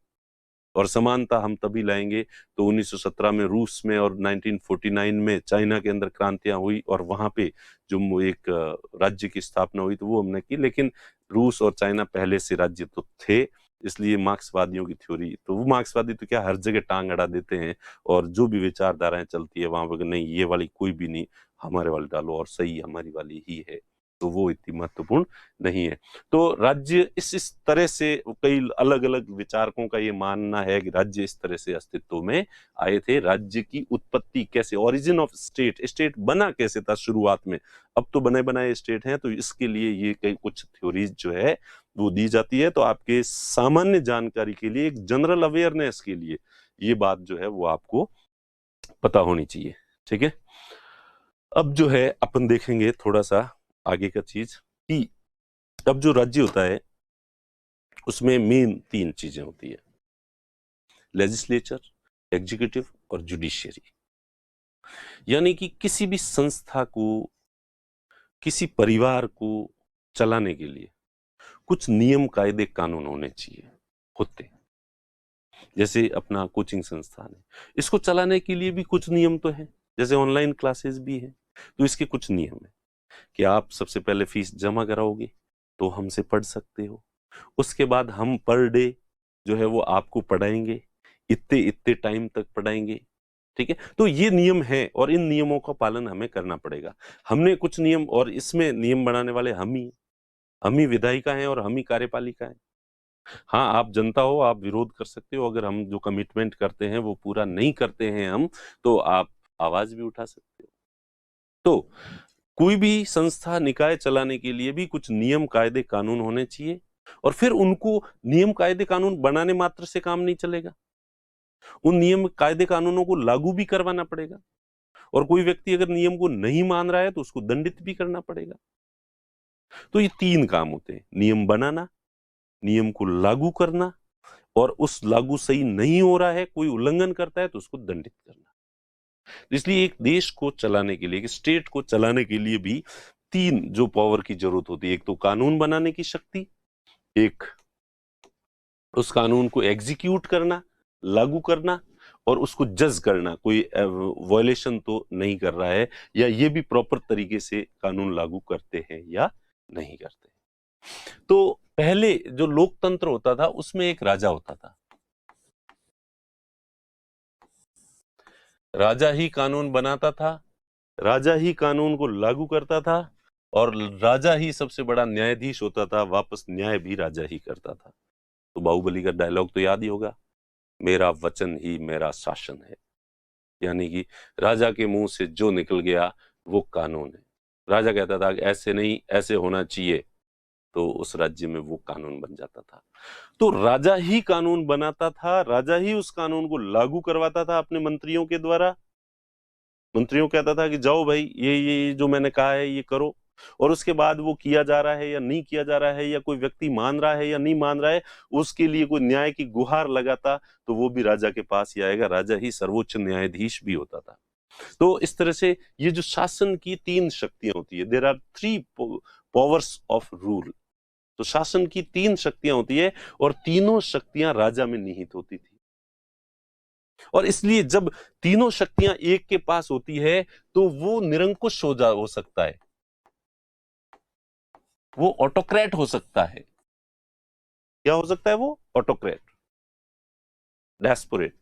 Speaker 1: और समानता हम तभी लाएंगे। तो 1917 में रूस में और 1949 में चाइना के अंदर क्रांतियां हुई और वहां पे जो एक राज्य की स्थापना हुई, तो वो हमने की। लेकिन रूस और चाइना पहले से राज्य तो थे, इसलिए मार्क्सवादियों की थ्योरी, तो वो मार्क्सवादी तो क्या हर जगह टांग अड़ा देते हैं और जो भी विचारधाराएं चलती है वहां पर नहीं, ये वाली कोई भी नहीं, हमारे वाली डालो और सही हमारी वाली ही है, तो वो इतनी महत्वपूर्ण नहीं है। तो राज्य इस तरह से, कई अलग अलग विचारकों का ये मानना है कि राज्य इस तरह से अस्तित्व में आए थे। राज्य की उत्पत्ति कैसे, ओरिजिन ऑफ स्टेट, स्टेट बना कैसे था शुरुआत में, अब तो बने बनाए स्टेट हैं, तो इसके लिए ये कई कुछ थ्योरीज जो है वो दी जाती है। तो आपके सामान्य जानकारी के लिए, एक जनरल अवेयरनेस के लिए ये बात जो है वो आपको पता होनी चाहिए। ठीक है, अब जो है अपन देखेंगे थोड़ा सा आगे का चीज कि अब जो राज्य होता है उसमें मेन 3 चीजें होती है, लेजिस्लेचर, एग्जीक्यूटिव और जुडिशियरी। यानी कि किसी भी संस्था को, किसी परिवार को चलाने के लिए कुछ नियम कायदे कानून होने चाहिए, होते। जैसे अपना कोचिंग संस्थान है, इसको चलाने के लिए भी कुछ नियम तो है, जैसे ऑनलाइन क्लासेस भी है, तो इसके कुछ नियम है कि आप सबसे पहले फीस जमा कराओगे तो हमसे पढ़ सकते हो, उसके बाद हम पर डे जो है वो आपको पढ़ाएंगे, इतने इतने टाइम तक पढ़ाएंगे। ठीक है, तो ये नियम है और इन नियमों का पालन हमें करना पड़ेगा। हमने कुछ नियम, और इसमें नियम बनाने वाले हम ही विधायिका हैं और हम ही कार्यपालिका हैं। हाँ, आप जनता हो, आप विरोध कर सकते हो, अगर हम जो कमिटमेंट करते हैं वो पूरा नहीं करते हैं हम, तो आप आवाज भी उठा सकते हो। तो कोई भी संस्था, निकाय चलाने के लिए भी कुछ नियम कायदे कानून होने चाहिए, और फिर उनको नियम कायदे कानून बनाने मात्र से काम नहीं चलेगा, उन नियम कायदे कानूनों को लागू भी करवाना पड़ेगा, और कोई व्यक्ति अगर नियम को नहीं मान रहा है तो उसको दंडित भी करना पड़ेगा। तो ये 3 काम होते हैं, नियम बनाना, नियम को लागू करना, और उस लागू सही नहीं हो रहा है, कोई उल्लंघन करता है तो उसको दंडित करना। इसलिए एक देश को चलाने के लिए, एक स्टेट को चलाने के लिए भी 3 जो पावर की जरूरत होती है, एक तो कानून बनाने की शक्ति, एक उस कानून को एग्जीक्यूट करना, लागू करना, और उसको जज करना, कोई वायलेशन तो नहीं कर रहा है, या ये भी प्रॉपर तरीके से कानून लागू करते हैं या नहीं करते। तो पहले जो लोकतंत्र होता था उसमें एक राजा होता था, राजा ही कानून बनाता था, राजा ही कानून को लागू करता था, और राजा ही सबसे बड़ा न्यायाधीश होता था, वापस न्याय भी राजा ही करता था। तो बाहुबली का डायलॉग तो याद ही होगा, मेरा वचन ही मेरा शासन है। यानी कि राजा के मुंह से जो निकल गया वो कानून है। राजा कहता था कि ऐसे नहीं, ऐसे होना चाहिए, तो उस राज्य में वो कानून बन जाता था। तो राजा ही कानून बनाता था, राजा ही उस कानून को लागू करवाता था अपने मंत्रियों के द्वारा। मंत्रियों को कहता था कि जाओ भाई, ये जो मैंने कहा है ये करो, और उसके बाद वो किया जा रहा है या नहीं किया जा रहा है, या कोई व्यक्ति मान रहा है या नहीं मान रहा है, उसके लिए कोई न्याय की गुहार लगाता तो वो भी राजा के पास ही आएगा। राजा ही सर्वोच्च न्यायाधीश भी होता था। तो इस तरह से ये जो शासन की तीन शक्तियां होती है, there are three powers of rule. तो शासन की तीन शक्तियां होती है और तीनों शक्तियां राजा में निहित होती थी। और इसलिए जब तीनों शक्तियां एक के पास होती है तो वो निरंकुश हो सकता है, वो ऑटोक्रेट हो सकता है। क्या हो सकता है? वो ऑटोक्रेट, डेस्पोरेट,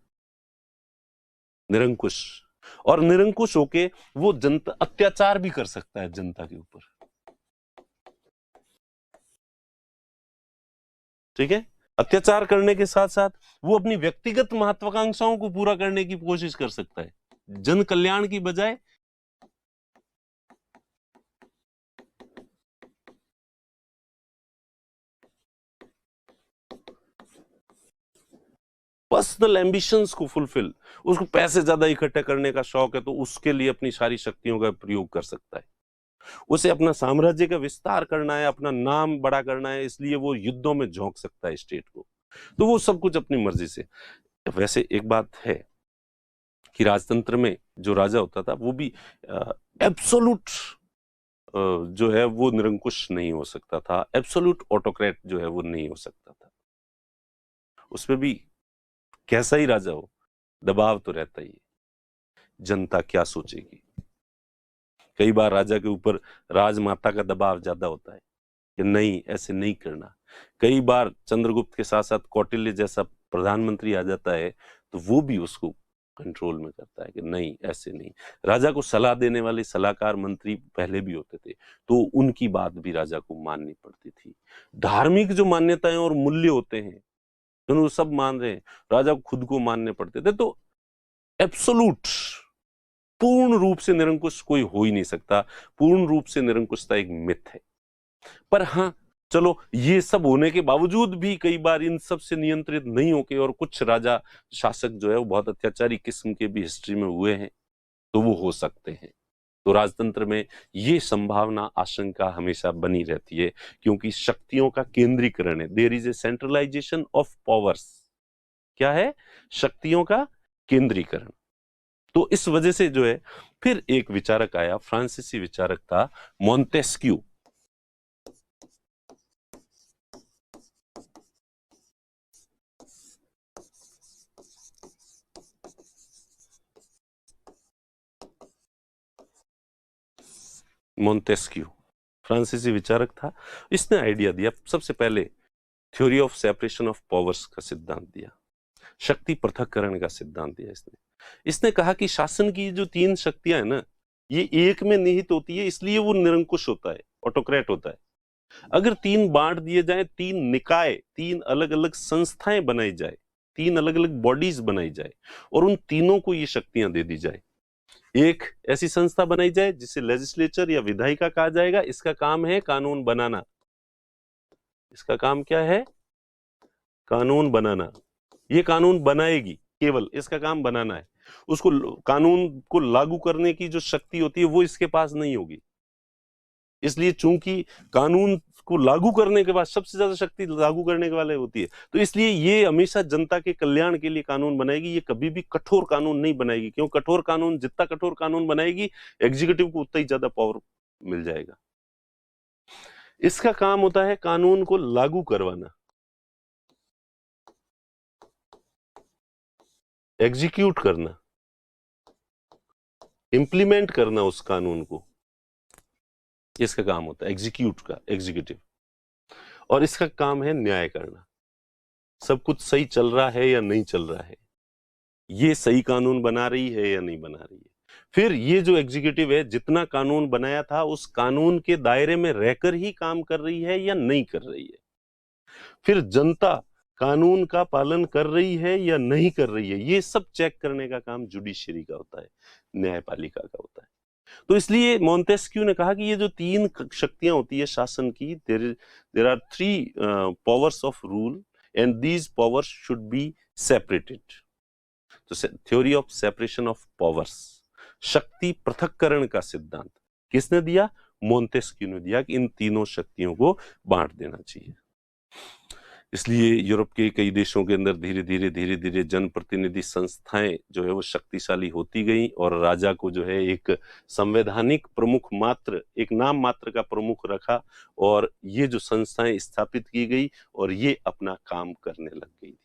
Speaker 1: निरंकुश। और निरंकुश होके वो जनता अत्याचार भी कर सकता है जनता के ऊपर। ठीक है, अत्याचार करने के साथ साथ वो अपनी व्यक्तिगत महत्वाकांक्षाओं को पूरा करने की कोशिश कर सकता है, जन कल्याण की बजाय पर्सनल एम्बिशंस को फुलफिल। उसको पैसे ज्यादा इकट्ठे करने का शौक है तो उसके लिए अपनी सारी शक्तियों का प्रयोग कर सकता है। उसे अपना साम्राज्य का विस्तार करना है, अपना नाम बड़ा करना है, इसलिए वो युद्धों में झोंक सकता है स्टेट को। तो वो सब कुछ अपनी मर्जी से। वैसे एक बात है कि राजतंत्र में जो राजा होता था वो भी एब्सोल्यूट जो है वो निरंकुश नहीं हो सकता था, एब्सोल्यूट ऑटोक्रेट जो है वो नहीं हो सकता था। उसमें भी कैसा ही राजा हो, दबाव तो रहता ही है। जनता क्या सोचेगी, कई बार राजा के ऊपर राजमाता का दबाव ज्यादा होता है कि नहीं ऐसे नहीं करना। कई बार चंद्रगुप्त के साथ साथ कौटिल्य जैसा प्रधानमंत्री आ जाता है तो वो भी उसको कंट्रोल में करता है कि नहीं ऐसे नहीं। राजा को सलाह देने वाले सलाहकार मंत्री पहले भी होते थे तो उनकी बात भी राजा को माननी पड़ती थी। धार्मिक जो मान्यताएं और मूल्य होते हैं वो सब मान रहे हैं, राजा को खुद को मानने पड़ते थे। तो एब्सोलूट, पूर्ण रूप से निरंकुश कोई हो ही नहीं सकता। पूर्ण रूप से निरंकुशता एक मिथ है। पर हाँ, चलो ये सब होने के बावजूद भी कई बार इन सब से नियंत्रित नहीं होके और कुछ राजा शासक जो है वो बहुत अत्याचारी किस्म के भी हिस्ट्री में हुए हैं, तो वो हो सकते हैं। तो राजतंत्र में ये संभावना, आशंका हमेशा बनी रहती है क्योंकि शक्तियों का केंद्रीकरण है। There is a centralization of powers. क्या है? शक्तियों का केंद्रीकरण। तो इस वजह से जो है फिर एक विचारक आया, फ्रांसीसी विचारक था मोंटेस्क्यू। मोंटेस्क्यू फ्रांसीसी विचारक था। इसने आइडिया दिया, सबसे पहले theory of separation of powers का सिद्धांत दिया, शक्ति पृथक्करण का सिद्धांत दिया। इसने कहा कि शासन की जो तीन शक्तियां है ना, ये एक में निहित होती है, इसलिए वो निरंकुश होता है, ऑटोक्रेट होता है। अगर तीन बांट दिए जाए, तीन निकाय, तीन अलग अलग संस्थाएं बनाई जाए, तीन अलग अलग बॉडीज बनाई जाए और उन तीनों को ये शक्तियां दे दी जाए। एक ऐसी संस्था बनाई जाए जिसे लेजिस्लेचर या विधायिका कहा जाएगा, इसका काम है कानून बनाना। इसका काम क्या है? कानून बनाना। ये कानून बनाएगी, केवल इसका काम बनाना है। उसको कानून को लागू करने की जो शक्ति होती है वो इसके पास नहीं होगी। इसलिए चूंकि कानून को लागू करने के बाद सबसे ज्यादा शक्ति लागू करने के वाले होती है, तो इसलिए ये हमेशा जनता के कल्याण के लिए कानून बनाएगी। ये कभी भी कठोर कानून नहीं बनाएगी, क्यों? कठोर कानून, जितना कठोर कानून बनाएगी एग्जीक्यूटिव को उतना ही ज्यादा पावर मिल जाएगा। इसका काम होता है कानून को लागू करवाना, एग्जीक्यूट करना, इंप्लीमेंट करना उस कानून को। इसका काम होता है एग्जीक्यूट का, एग्जीक्यूटिव। और इसका काम है न्याय करना, सब कुछ सही चल रहा है या नहीं चल रहा है, ये सही कानून बना रही है या नहीं बना रही है। फिर ये जो एग्जीक्यूटिव है, जितना कानून बनाया था उस कानून के दायरे में रहकर ही काम कर रही है या नहीं कर रही है। फिर जनता कानून का पालन कर रही है या नहीं कर रही है, ये सब चेक करने का काम जुडिशरी का होता है, न्यायपालिका का होता है। तो इसलिए मोंटेस्क्यू ने कहा कि ये जो तीन शक्तियां होती है शासन की, there are three powers of rule and these powers should be separated. तो theory of separation of powers, शक्ति पृथक्करण का सिद्धांत किसने दिया? मोंटेस्क्यू ने दिया कि इन तीनों शक्तियों को बांट देना चाहिए। इसलिए यूरोप के कई देशों के अंदर धीरे धीरे जनप्रतिनिधि संस्थाएं जो है वो शक्तिशाली होती गई और राजा को जो है एक संवैधानिक प्रमुख मात्र, एक नाम मात्र का प्रमुख रखा और ये जो संस्थाएं स्थापित की गई और ये अपना काम करने लग गई।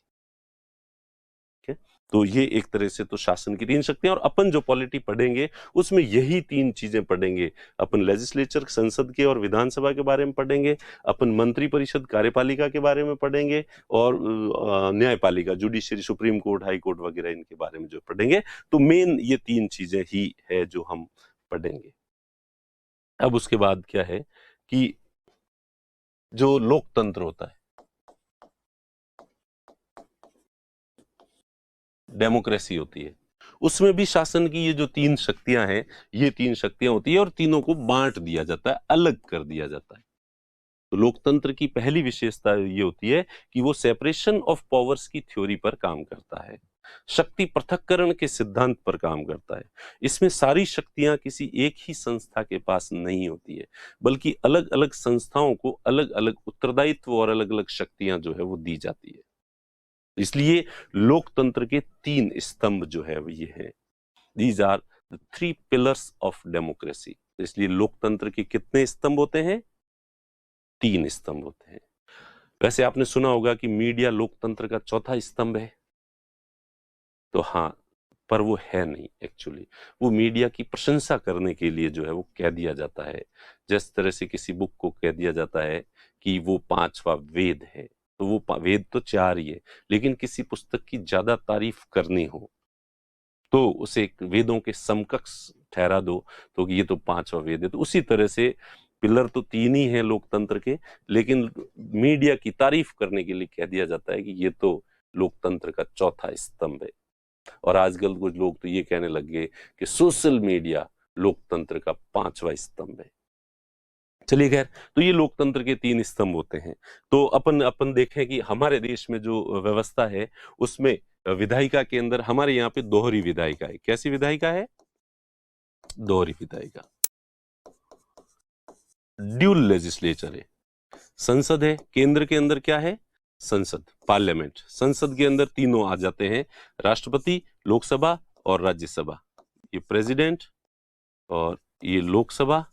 Speaker 1: तो ये एक तरह से तो शासन की तीन शक्तियां, और अपन जो पॉलिटी पढ़ेंगे उसमें यही तीन चीजें पढ़ेंगे। अपन लेजिस्लेचर, संसद के और विधानसभा के बारे में पढ़ेंगे, अपन मंत्री परिषद कार्यपालिका के बारे में पढ़ेंगे, और न्यायपालिका, judiciary, supreme court, high court वगैरह इनके बारे में जो पढ़ेंगे। तो मेन ये तीन चीजें ही है जो हम पढ़ेंगे। अब उसके बाद क्या है कि जो लोकतंत्र होता है, डेमोक्रेसी होती है, उसमें भी शासन की ये जो तीन शक्तियां हैं, ये तीन शक्तियां होती है और तीनों को बांट दिया जाता है, अलग कर दिया जाता है। तो लोकतंत्र की पहली विशेषता ये होती है कि वो सेपरेशन ऑफ पावर्स की थ्योरी पर काम करता है, शक्ति पृथक्करण के सिद्धांत पर काम करता है। इसमें सारी शक्तियां किसी एक ही संस्था के पास नहीं होती है, बल्कि अलग अलग संस्थाओं को अलग अलग उत्तरदायित्व और अलग अलग शक्तियां जो है वो दी जाती है। इसलिए लोकतंत्र के तीन स्तंभ जो है वो ये है, these are the three pillars of democracy. इसलिए लोकतंत्र के कितने स्तंभ होते हैं? तीन स्तंभ होते हैं। वैसे आपने सुना होगा कि मीडिया लोकतंत्र का चौथा स्तंभ है, तो हाँ, पर वो है नहीं एक्चुअली। वो मीडिया की प्रशंसा करने के लिए जो है वो कह दिया जाता है, जिस तरह से किसी बुक को कह दिया जाता है कि वो पांचवा वेद है, तो वो वेद तो चार ही है, लेकिन किसी पुस्तक की ज्यादा तारीफ करनी हो तो उसे वेदों के समकक्ष ठहरा दो, तो ये तो पांचवा वेद है। तो उसी तरह से पिलर तो तीन ही हैं लोकतंत्र के, लेकिन मीडिया की तारीफ करने के लिए कह दिया जाता है कि ये तो लोकतंत्र का चौथा स्तंभ है। और आजकल कुछ लोग तो ये कहने लग गए कि सोशल मीडिया लोकतंत्र का पांचवा स्तंभ है। चलिए खैर, तो ये लोकतंत्र के तीन स्तंभ होते हैं। तो अपन देखें कि हमारे देश में जो व्यवस्था है उसमें विधायिका के अंदर हमारे यहाँ पे दोहरी विधायिका है। कैसी विधायिका है? दोहरी विधायिका। ड्यूल लेजिस्लेचर है। संसद है, केंद्र के अंदर क्या है? संसद, पार्लियामेंट। संसद के अंदर तीनों आ जाते हैं, राष्ट्रपति, लोकसभा और राज्यसभा। ये प्रेसिडेंट और ये लोकसभा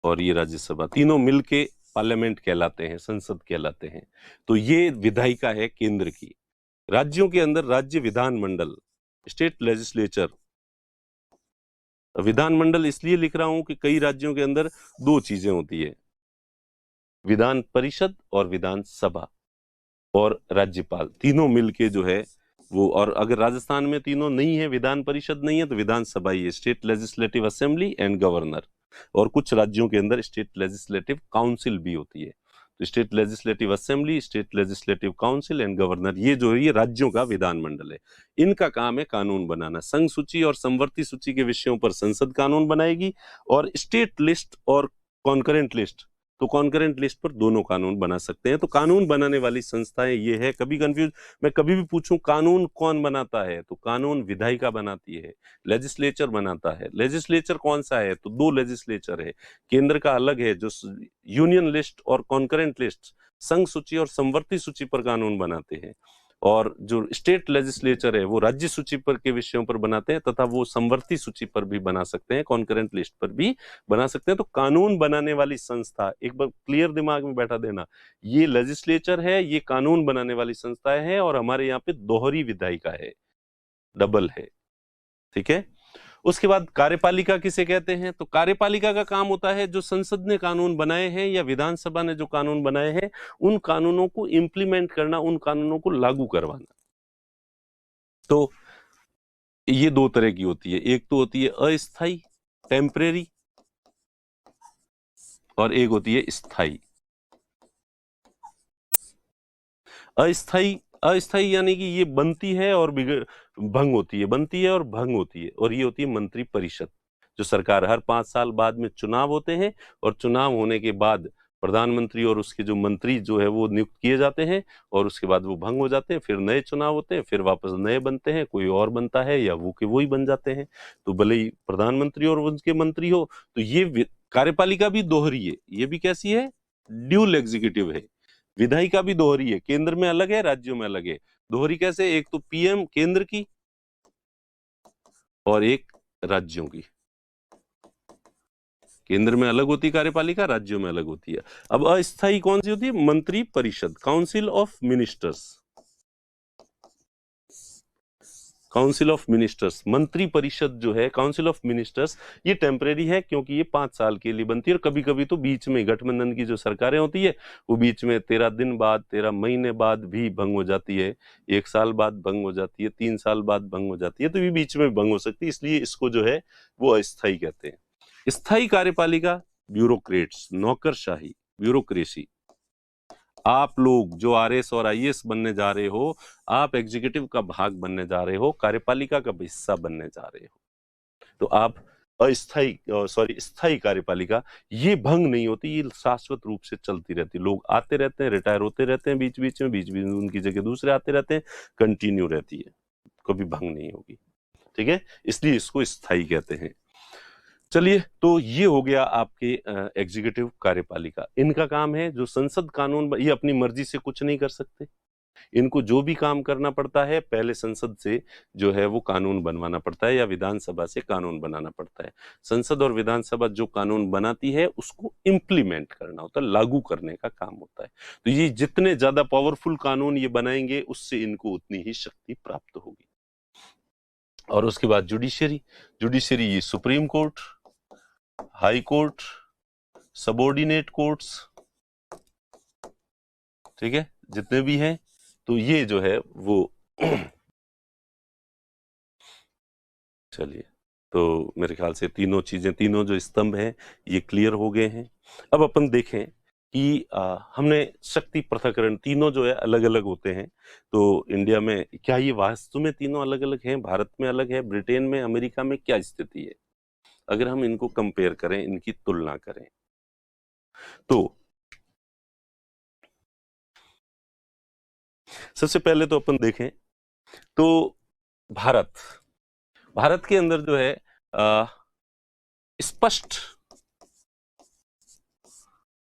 Speaker 1: और ये राज्यसभा, तीनों मिलके पार्लियामेंट कहलाते हैं, संसद कहलाते हैं। तो ये विधायिका है केंद्र की। राज्यों के अंदर राज्य विधानमंडल, स्टेट लेजिस्लेचर। विधानमंडल इसलिए लिख रहा हूं कि कई राज्यों के अंदर दो चीजें होती है, विधान परिषद और विधानसभा और राज्यपाल, तीनों मिलके जो है वो। और अगर राजस्थान में तीनों नहीं है, विधान परिषद नहीं है, तो विधानसभा ही है, state legislative assembly and governor. और कुछ राज्यों के अंदर स्टेट लेजिस्लेटिव काउंसिल भी होती है। तो state legislative assembly, state legislative council and governor, ये जो है ये राज्यों का विधानमंडल है। इनका काम है कानून बनाना। संघ सूची और समवर्ती सूची के विषयों पर संसद कानून बनाएगी, और स्टेट लिस्ट और कॉन्करेंट लिस्ट, तो कॉन्करेंट लिस्ट पर दोनों कानून बना सकते हैं। तो कानून बनाने वाली संस्थाएं ये है। कभी कंफ्यूज, मैं कभी भी पूछूं कानून कौन बनाता है, तो कानून विधायिका बनाती है, लेजिस्लेचर बनाता है। लेजिस्लेचर कौन सा है? तो दो लेजिस्लेचर है, केंद्र का अलग है जो यूनियन लिस्ट और कॉन्करेंट लिस्ट, संघ सूची और समवर्ती सूची पर कानून बनाते हैं, और जो स्टेट लेजिस्लेचर है वो राज्य सूची पर के विषयों पर बनाते हैं, तथा वो समवर्ती सूची पर भी बना सकते हैं, कॉन्करेंट लिस्ट पर भी बना सकते हैं। तो कानून बनाने वाली संस्था, एक बार क्लियर दिमाग में बैठा देना, ये लेजिस्लेचर है, ये कानून बनाने वाली संस्था है, और हमारे यहाँ पे दोहरी विधायिका है, डबल है। ठीक है। उसके बाद कार्यपालिका किसे कहते हैं? तो कार्यपालिका का काम होता है जो संसद ने कानून बनाए हैं या विधानसभा ने जो कानून बनाए हैं उन कानूनों को इंप्लीमेंट करना, उन कानूनों को लागू करवाना। तो ये दो तरह की होती है, एक तो होती है अस्थाई, टेम्परेरी, और एक होती है स्थाई। अस्थाई, अस्थाई यानी कि ये बनती है और भंग होती है, बनती है और भंग होती है, और ये होती है मंत्री परिषद। जो सरकार हर 5 साल बाद में चुनाव होते हैं और चुनाव होने के बाद प्रधानमंत्री और उसके जो मंत्री जो है वो नियुक्त किए जाते हैं और उसके बाद वो भंग हो जाते हैं, फिर नए चुनाव होते हैं, फिर वापस नए बनते हैं, कोई और बनता है या वो के वो ही बन जाते हैं। तो भले ही प्रधानमंत्री और उनके मंत्री हो, तो ये कार्यपालिका भी दोहरी है। ये भी कैसी है? ड्यूल एग्जीक्यूटिव है। विधायिका भी दोहरी है, केंद्र में अलग है, राज्यों में अलग है। दोहरी कैसे? एक तो पीएम केंद्र की और एक राज्यों की। केंद्र में अलग होती कार्यपालिका, राज्यों में अलग होती है। अब अस्थायी कौन सी होती है? मंत्री परिषद, council of ministers. Council of ministers, मंत्री परिषद जो है, काउंसिल ऑफ मिनिस्टर्स, ये टेम्परेरी है क्योंकि ये 5 साल के लिए बनती है। और कभी कभी तो बीच में गठबंधन की जो सरकारें होती है वो बीच में 13 दिन बाद, 13 महीने बाद भी भंग हो जाती है, 1 साल बाद भंग हो जाती है, 3 साल बाद भंग हो जाती है, तो ये बीच में भंग हो सकती है। इसलिए इसको जो है वो अस्थायी कहते हैं। स्थायी कार्यपालिका, ब्यूरोक्रेट्स, नौकरशाही, ब्यूरोक्रेसी। आप लोग जो आरएस और आईएएस बनने जा रहे हो, आप एग्जीक्यूटिव का भाग बनने जा रहे हो, कार्यपालिका का हिस्सा बनने जा रहे हो, तो आप अस्थायी स्थायी कार्यपालिका, ये भंग नहीं होती, ये शाश्वत रूप से चलती रहती। लोग आते रहते हैं, रिटायर होते रहते हैं बीच बीच में उनकी जगह दूसरे आते रहते हैं, कंटिन्यू रहती है, कभी भंग नहीं होगी। ठीक है, इसलिए इसको स्थायी कहते हैं। चलिए, तो ये हो गया आपके एग्जीक्यूटिव कार्यपालिका। इनका काम है जो संसद कानून, ये अपनी मर्जी से कुछ नहीं कर सकते। इनको जो भी काम करना पड़ता है पहले संसद से जो है वो कानून बनवाना पड़ता है या विधानसभा से कानून बनाना पड़ता है। संसद और विधानसभा जो कानून बनाती है उसको इम्प्लीमेंट करना होता है, लागू करने का काम होता है। तो ये जितने ज्यादा पावरफुल कानून ये बनाएंगे उससे इनको उतनी ही शक्ति प्राप्त होगी। और उसके बाद जुडिशरी, जुडिशरी ये supreme court, high court, subordinate courts, ठीक है, जितने भी हैं, तो ये जो है वो चलिए, तो मेरे ख्याल से तीनों चीजें, तीनों जो स्तंभ हैं ये क्लियर हो गए हैं। अब अपन देखें कि हमने शक्ति पृथक्करण, तीनों जो है अलग अलग होते हैं, तो इंडिया में क्या ये वास्तव में तीनों अलग अलग हैं? भारत में अलग है, ब्रिटेन में, अमेरिका में क्या स्थिति है? अगर हम इनको कंपेयर करें, इनकी तुलना करें, तो सबसे पहले तो अपन देखें तो भारत के अंदर जो है स्पष्ट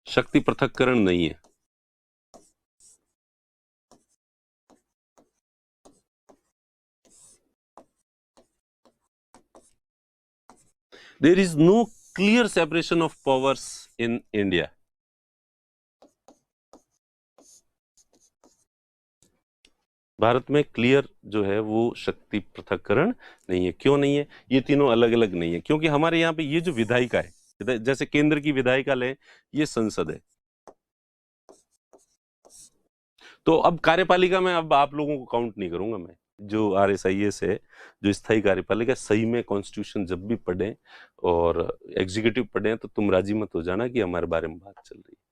Speaker 1: शक्ति पृथक्करण नहीं है। There is no clear separation of powers in India. Bharat में क्लियर जो है वो शक्ति पृथक्करण नहीं है। क्यों नहीं है? ये तीनों अलग अलग नहीं है क्योंकि हमारे यहाँ पे ये जो विधायिका है, जैसे केंद्र की विधायिका लें, ये संसद है। तो अब कार्यपालिका में अब आप लोगों को काउंट नहीं करूंगा मैं, जो आरएसआईएस है, जो स्थायी कार्यपालिका, सही में कॉन्स्टिट्यूशन जब भी पढ़ें और एग्जीक्यूटिव पढ़ें तो तुम राजी मत हो जाना कि हमारे बारे में बात चल रही है।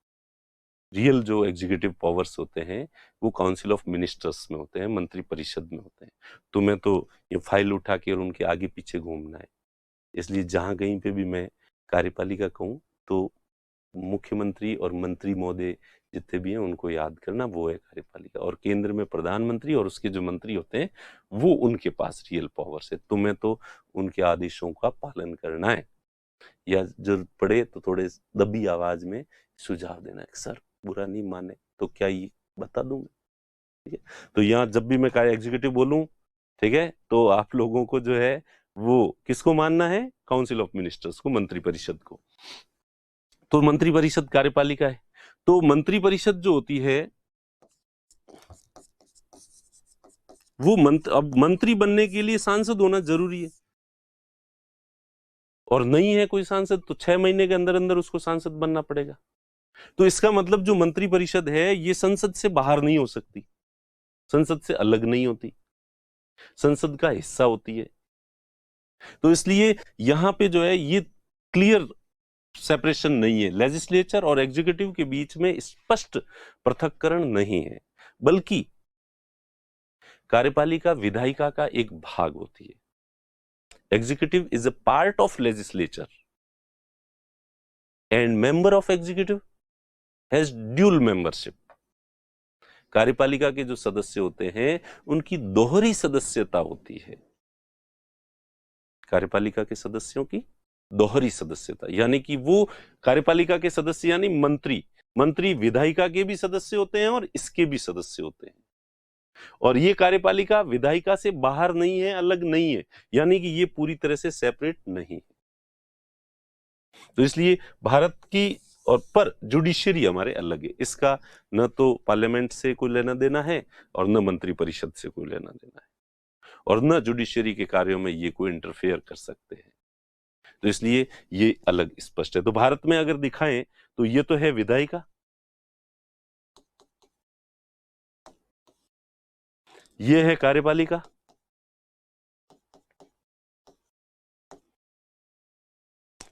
Speaker 1: रियल जो एग्जीक्यूटिव पावर्स होते हैं वो काउंसिल ऑफ मिनिस्टर्स में होते हैं, मंत्री परिषद में होते हैं। तुम्हें तो ये फाइल उठा के और उनके आगे पीछे घूमना है। इसलिए जहां कहीं पे भी मैं कार्यपालिका कहूं तो मुख्यमंत्री और मंत्री महोदय जितने भी हैं उनको याद करना, वो है कार्यपालिका। और केंद्र में प्रधानमंत्री और उसके जो मंत्री होते हैं वो उनके पास रियल पावर्स है। तुम्हें तो उनके आदेशों का पालन करना है, या जरूरत पड़े तो थोड़े दबी आवाज में सुझाव देना है, सर बुरा नहीं माने तो क्या ये बता दूंगा। ठीक है, तो यहाँ जब भी मैं एग्जीक्यूटिव बोलूं, ठीक है, तो आप लोगों को जो है वो किसको मानना है? काउंसिल ऑफ मिनिस्टर्स को, मंत्री परिषद को। तो मंत्री परिषद कार्यपालिका है। तो मंत्री परिषद जो होती है वो अब मंत्री बनने के लिए सांसद होना जरूरी है, और नहीं है कोई सांसद तो 6 महीने के अंदर अंदर उसको सांसद बनना पड़ेगा। तो इसका मतलब जो मंत्री परिषद है ये संसद से बाहर नहीं हो सकती, संसद से अलग नहीं होती, संसद का हिस्सा होती है। तो इसलिए यहां पे जो है ये क्लियर सेपरेशन नहीं है, लेजिस्लेचर और एग्जीक्यूटिव के बीच में स्पष्ट पृथक्करण नहीं है, बल्कि कार्यपालिका विधायिका का एक भाग होती है, Executive is a part of legislature and member of executive has dual membership. कार्यपालिका के जो सदस्य होते हैं उनकी दोहरी सदस्यता होती है। कार्यपालिका के सदस्यों की दोहरी सदस्यता, यानी कि वो कार्यपालिका के सदस्य यानी मंत्री विधायिका के भी सदस्य होते हैं और इसके भी सदस्य होते हैं। और ये कार्यपालिका विधायिका से बाहर नहीं है, अलग नहीं है, यानी कि ये पूरी तरह से सेपरेट नहीं है। तो इसलिए भारत की और पर जुडिशियरी हमारे अलग है, इसका न तो पार्लियामेंट से कोई लेना देना है और न मंत्री परिषद से कोई लेना देना है, और न जुडिशियरी के कार्यों में ये कोई इंटरफेयर कर सकते हैं। तो इसलिए ये अलग स्पष्ट है। तो भारत में अगर दिखाएं तो ये तो है विधायिका, ये है कार्यपालिका,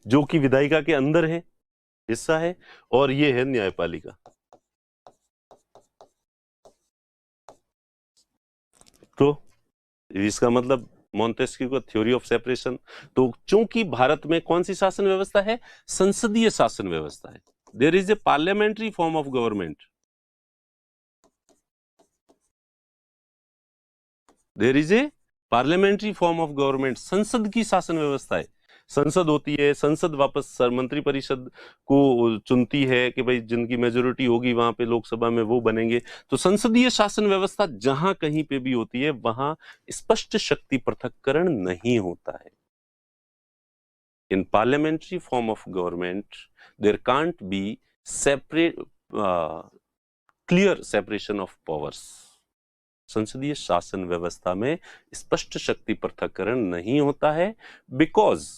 Speaker 1: जो कि विधायिका के अंदर है, हिस्सा है, और ये है न्यायपालिका। तो इसका मतलब मॉन्टेस्क्यू का थ्योरी ऑफ सेपरेशन। तो चूंकि भारत में कौन सी शासन व्यवस्था है? संसदीय शासन व्यवस्था है। There is a parliamentary form of government, there is a parliamentary form of government, संसद की शासन व्यवस्था है। संसद होती है, संसद वापस मंत्री परिषद को चुनती है कि भाई जिनकी मेजोरिटी होगी वहां पे लोकसभा में वो बनेंगे। तो संसदीय शासन व्यवस्था जहां कहीं पे भी होती है वहां स्पष्ट शक्ति पृथक्करण नहीं होता है। In parliamentary form of government there can't be separate clear separation of powers. संसदीय शासन व्यवस्था में स्पष्ट शक्ति पृथक्करण नहीं होता है, because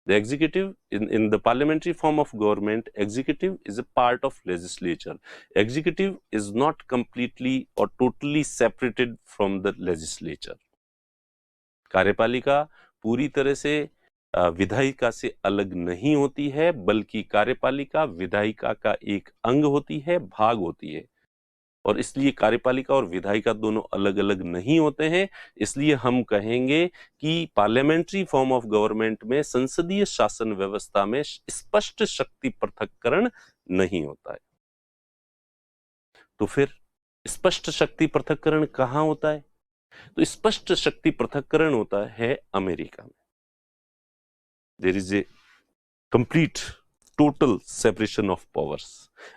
Speaker 1: the executive in the parliamentary form of government, executive is a part of legislature. Executive is not completely or totally separated from the legislature. कार्यपालिका पूरी तरह से विधायिका से अलग नहीं होती है, बल्कि कार्यपालिका विधायिका का एक अंग होती है, भाग होती है, और इसलिए कार्यपालिका और विधायिका दोनों अलग अलग नहीं होते हैं। इसलिए हम कहेंगे कि पार्लियामेंट्री फॉर्म ऑफ गवर्नमेंट में, संसदीय शासन व्यवस्था में स्पष्ट शक्ति पृथक्करण नहीं होता है। तो फिर स्पष्ट शक्ति पृथक्करण कहां होता है? तो स्पष्ट शक्ति पृथक्करण होता है अमेरिका में। There is a complete total separation of powers.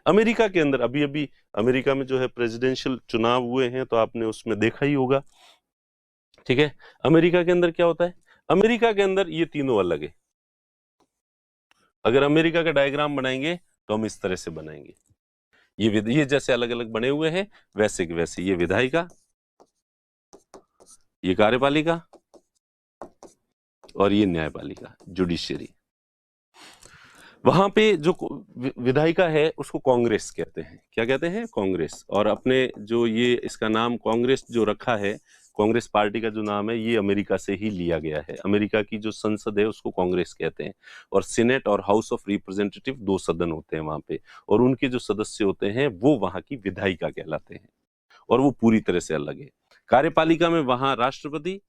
Speaker 1: America के अंदर अभी अमेरिका में जो है प्रेसिडेंशियल चुनाव हुए हैं, तो आपने उसमें देखा ही होगा, ठीक है। अमेरिका के अंदर क्या होता है? अमेरिका के अंदर ये तीनों अलग है। अगर अमेरिका का डायग्राम बनाएंगे तो हम इस तरह से बनाएंगे, ये जैसे अलग अलग बने हुए हैं वैसे के वैसे, ये विधायिका, ये कार्यपालिका और ये न्यायपालिका, जुडिशियरी। वहां पे जो विधायिका है उसको कांग्रेस कहते हैं। क्या कहते हैं? कांग्रेस। और अपने जो ये इसका नाम कांग्रेस जो रखा है, कांग्रेस पार्टी का जो नाम है, ये अमेरिका से ही लिया गया है। अमेरिका की जो संसद है उसको कांग्रेस कहते हैं, और सीनेट और हाउस ऑफ रिप्रेजेंटेटिव दो सदन होते हैं वहां पे, और उनके जो सदस्य होते हैं वो वहां की विधायिका कहलाते हैं, और वो पूरी तरह से अलग है। कार्यपालिका में वहां राष्ट्रपति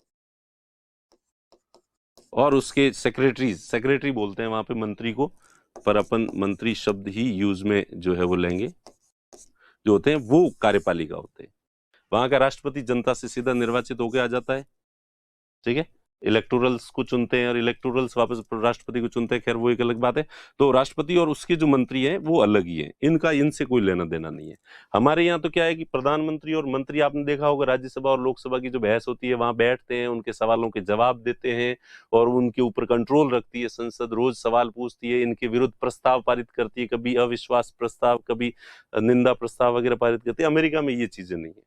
Speaker 1: और उसके सेक्रेटरी बोलते हैं वहां पे मंत्री को, पर अपन मंत्री शब्द ही यूज में जो है वो लेंगे, जो होते हैं वो कार्यपालिका होते हैं। वहां का राष्ट्रपति जनता से सीधा निर्वाचित होकर आ जाता है, ठीक है। इलेक्टोरल्स को चुनते हैं और इलेक्टोरल्स वापस राष्ट्रपति को चुनते हैं, खैर वो एक अलग बात है। तो राष्ट्रपति और उसके जो मंत्री हैं वो अलग ही हैं, इनसे कोई लेना देना नहीं है। हमारे यहाँ तो क्या है कि प्रधानमंत्री और मंत्री, आपने देखा होगा राज्यसभा और लोकसभा की जो बहस होती है वहां बैठते हैं, उनके सवालों के जवाब देते हैं, और उनके ऊपर कंट्रोल रखती है संसद, रोज सवाल पूछती है, इनके विरुद्ध प्रस्ताव पारित करती है, कभी अविश्वास प्रस्ताव, कभी निंदा प्रस्ताव वगैरह पारित करती है। अमेरिका में ये चीजें नहीं है।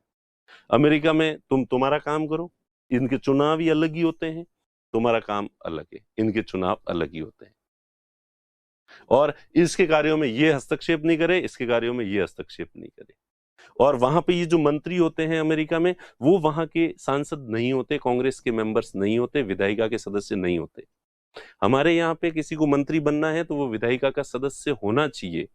Speaker 1: अमेरिका में तुम्हारा काम करो, इनके चुनाव ही अलग ही होते हैं, तुम्हारा काम अलग है, इनके चुनाव अलग ही होते हैं, और इसके कार्यों में ये हस्तक्षेप नहीं करे, इसके कार्यों में ये हस्तक्षेप नहीं करे। और वहां पे ये जो मंत्री होते हैं अमेरिका में, वो वहां के सांसद नहीं होते, कांग्रेस के मेंबर्स नहीं होते, विधायिका के सदस्य नहीं होते। हमारे यहाँ पे किसी को मंत्री बनना है तो वो विधायिका का सदस्य होना चाहिए,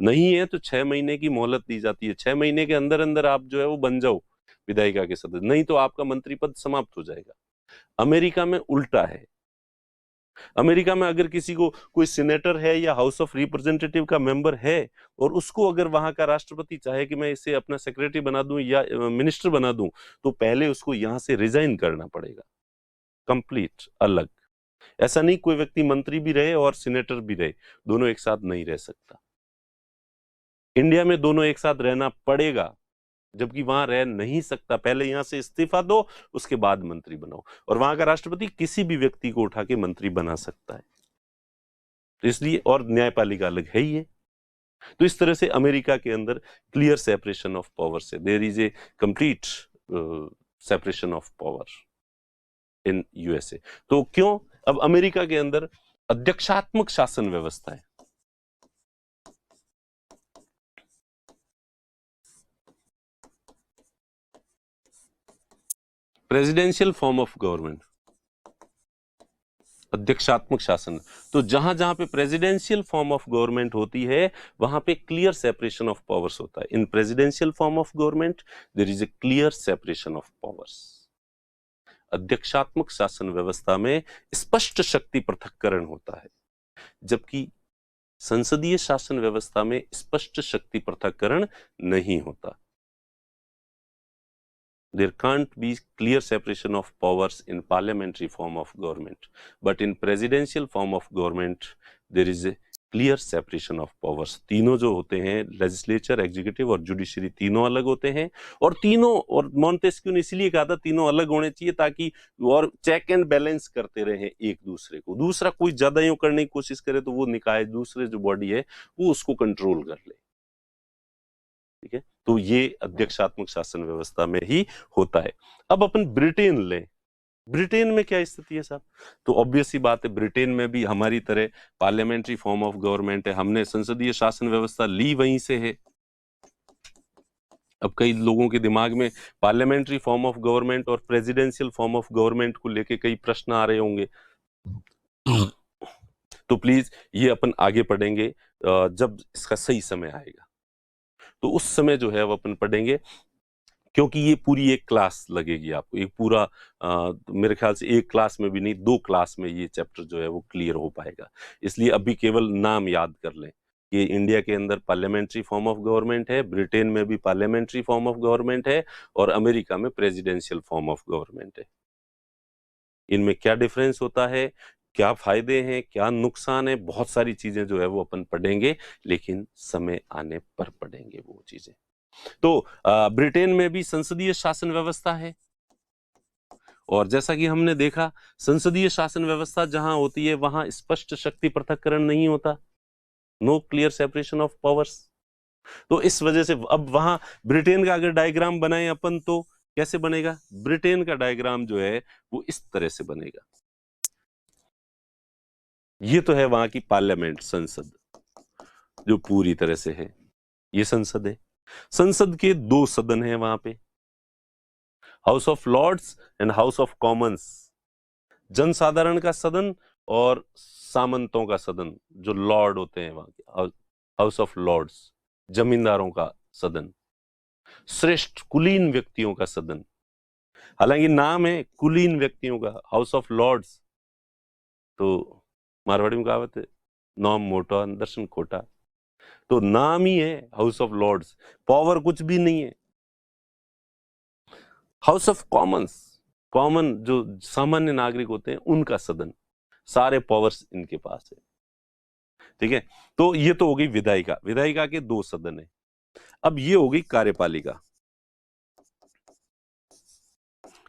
Speaker 1: नहीं है तो 6 महीने की मोहलत दी जाती है। 6 महीने के अंदर अंदर आप जो है वो बन जाओ विधायिका के सदस्य, नहीं तो आपका मंत्री पद समाप्त हो जाएगा। अमेरिका में उल्टा है, अमेरिका में अगर किसी को कोई सीनेटर है या हाउस ऑफ रिप्रेजेंटेटिव का मेंबर है और उसको अगर वहां का राष्ट्रपति चाहे कि मैं इसे अपना सेक्रेटरी बना दूं या मिनिस्टर बना दूं, तो पहले उसको यहां से रिजाइन करना पड़ेगा, कंप्लीट अलग। ऐसा नहीं कोई व्यक्ति मंत्री भी रहे और सीनेटर भी रहे, दोनों एक साथ नहीं रह सकता। इंडिया में दोनों एक साथ रहना पड़ेगा, जबकि वहां रह नहीं सकता। पहले यहां से इस्तीफा दो, उसके बाद मंत्री बनाओ, और वहां का राष्ट्रपति किसी भी व्यक्ति को उठा के मंत्री बना सकता है। तो इसलिए, और न्यायपालिका अलग है ही है। तो इस तरह से अमेरिका के अंदर क्लियर सेपरेशन ऑफ पावर्स है, there is a complete separation of power in USA. तो क्यों? अब अमेरिका के अंदर अध्यक्षात्मक शासन व्यवस्था है। प्रेसिडेंशियल फॉर्म ऑफ गवर्नमेंट, अध्यक्षात्मक शासन। तो जहां जहां पे प्रेसिडेंशियल फॉर्म ऑफ गवर्नमेंट होती है, वहां पे क्लियर सेपरेशन ऑफ पावर्स होता है। In presidential form of government there is a clear separation of powers. अध्यक्षात्मक शासन व्यवस्था में स्पष्ट शक्ति पृथक्करण होता है, जबकि संसदीय शासन व्यवस्था में स्पष्ट शक्ति पृथक्करण नहीं होता। There can't be clear separation of powers in parliamentary form of government, but in presidential form of government there is a clear separation of powers। तीनों जो होते हैं, लेजिस्लेचर, एग्जीक्यूटिव और जुडिशरी, तीनों अलग होते हैं। और तीनों, और मॉन्टेस्क्यू ने इसलिए कहा था तीनों अलग होने चाहिए ताकि और चेक एंड बैलेंस करते रहे एक दूसरे को। दूसरा कोई ज्यादा यूं करने की कोशिश करे तो वो निकाय, दूसरे जो बॉडी है वो उसको कंट्रोल कर ले। ठीक है, तो ये अध्यक्षात्मक शासन व्यवस्था में ही होता है। अब अपन ब्रिटेन लें, ब्रिटेन में क्या स्थिति है साहब? तो ऑब्वियस सी बात है, ब्रिटेन में भी हमारी तरह पार्लियामेंट्री फॉर्म ऑफ गवर्नमेंट है। हमने संसदीय शासन व्यवस्था ली वहीं से है। अब कई लोगों के दिमाग में पार्लियामेंट्री फॉर्म ऑफ गवर्नमेंट और प्रेसिडेंशियल फॉर्म ऑफ गवर्नमेंट को लेके कई प्रश्न आ रहे होंगे, तो प्लीज ये अपन आगे पढ़ेंगे जब इसका सही समय आएगा, तो उस समय जो है वो अपन पढ़ेंगे, क्योंकि ये पूरी एक क्लास लगेगी आपको, एक पूरा मेरे ख्याल से एक क्लास में भी नहीं, 2 क्लास में ये चैप्टर जो है वो क्लियर हो पाएगा। इसलिए अभी केवल नाम याद कर लें कि इंडिया के अंदर पार्लियामेंट्री फॉर्म ऑफ गवर्नमेंट है, ब्रिटेन में भी पार्लियामेंट्री फॉर्म ऑफ गवर्नमेंट है, और अमेरिका में प्रेसिडेंशियल फॉर्म ऑफ गवर्नमेंट है। इनमें क्या डिफरेंस होता है, क्या फायदे हैं, क्या नुकसान है, बहुत सारी चीजें जो है वो अपन पढ़ेंगे, लेकिन समय आने पर पढ़ेंगे वो चीजें। तो ब्रिटेन में भी संसदीय शासन व्यवस्था है, और जैसा कि हमने देखा, संसदीय शासन व्यवस्था जहां होती है वहां स्पष्ट शक्ति पृथक्करण नहीं होता, no clear separation of powers. तो इस वजह से अब वहां ब्रिटेन का अगर डायग्राम बनाए अपन, तो कैसे बनेगा? ब्रिटेन का डायग्राम जो है वो इस तरह से बनेगा। ये तो है वहां की पार्लियामेंट, संसद जो पूरी तरह से है, ये संसद है। संसद के 2 सदन हैं वहां पे, House of Lords and House of Commons. जनसाधारण का सदन और सामंतों का सदन, जो लॉर्ड होते हैं वहां के, हाउस ऑफ लॉर्ड्स, जमींदारों का सदन, श्रेष्ठ कुलीन व्यक्तियों का सदन। हालांकि नाम है कुलीन व्यक्तियों का, हाउस ऑफ लॉर्ड्स, तो मारवाड़ी में कहावत है, नॉम मोटा दर्शन खोटा, तो नाम ही है हाउस ऑफ लॉर्ड्स, पावर कुछ भी नहीं है। हाउस ऑफ कॉमन्स, कॉमन जो सामान्य नागरिक होते हैं उनका सदन, सारे पावर्स इनके पास है। ठीक है, तो ये तो हो गई विधायिका, विधायिका के 2 सदन है। अब ये हो गई कार्यपालिका,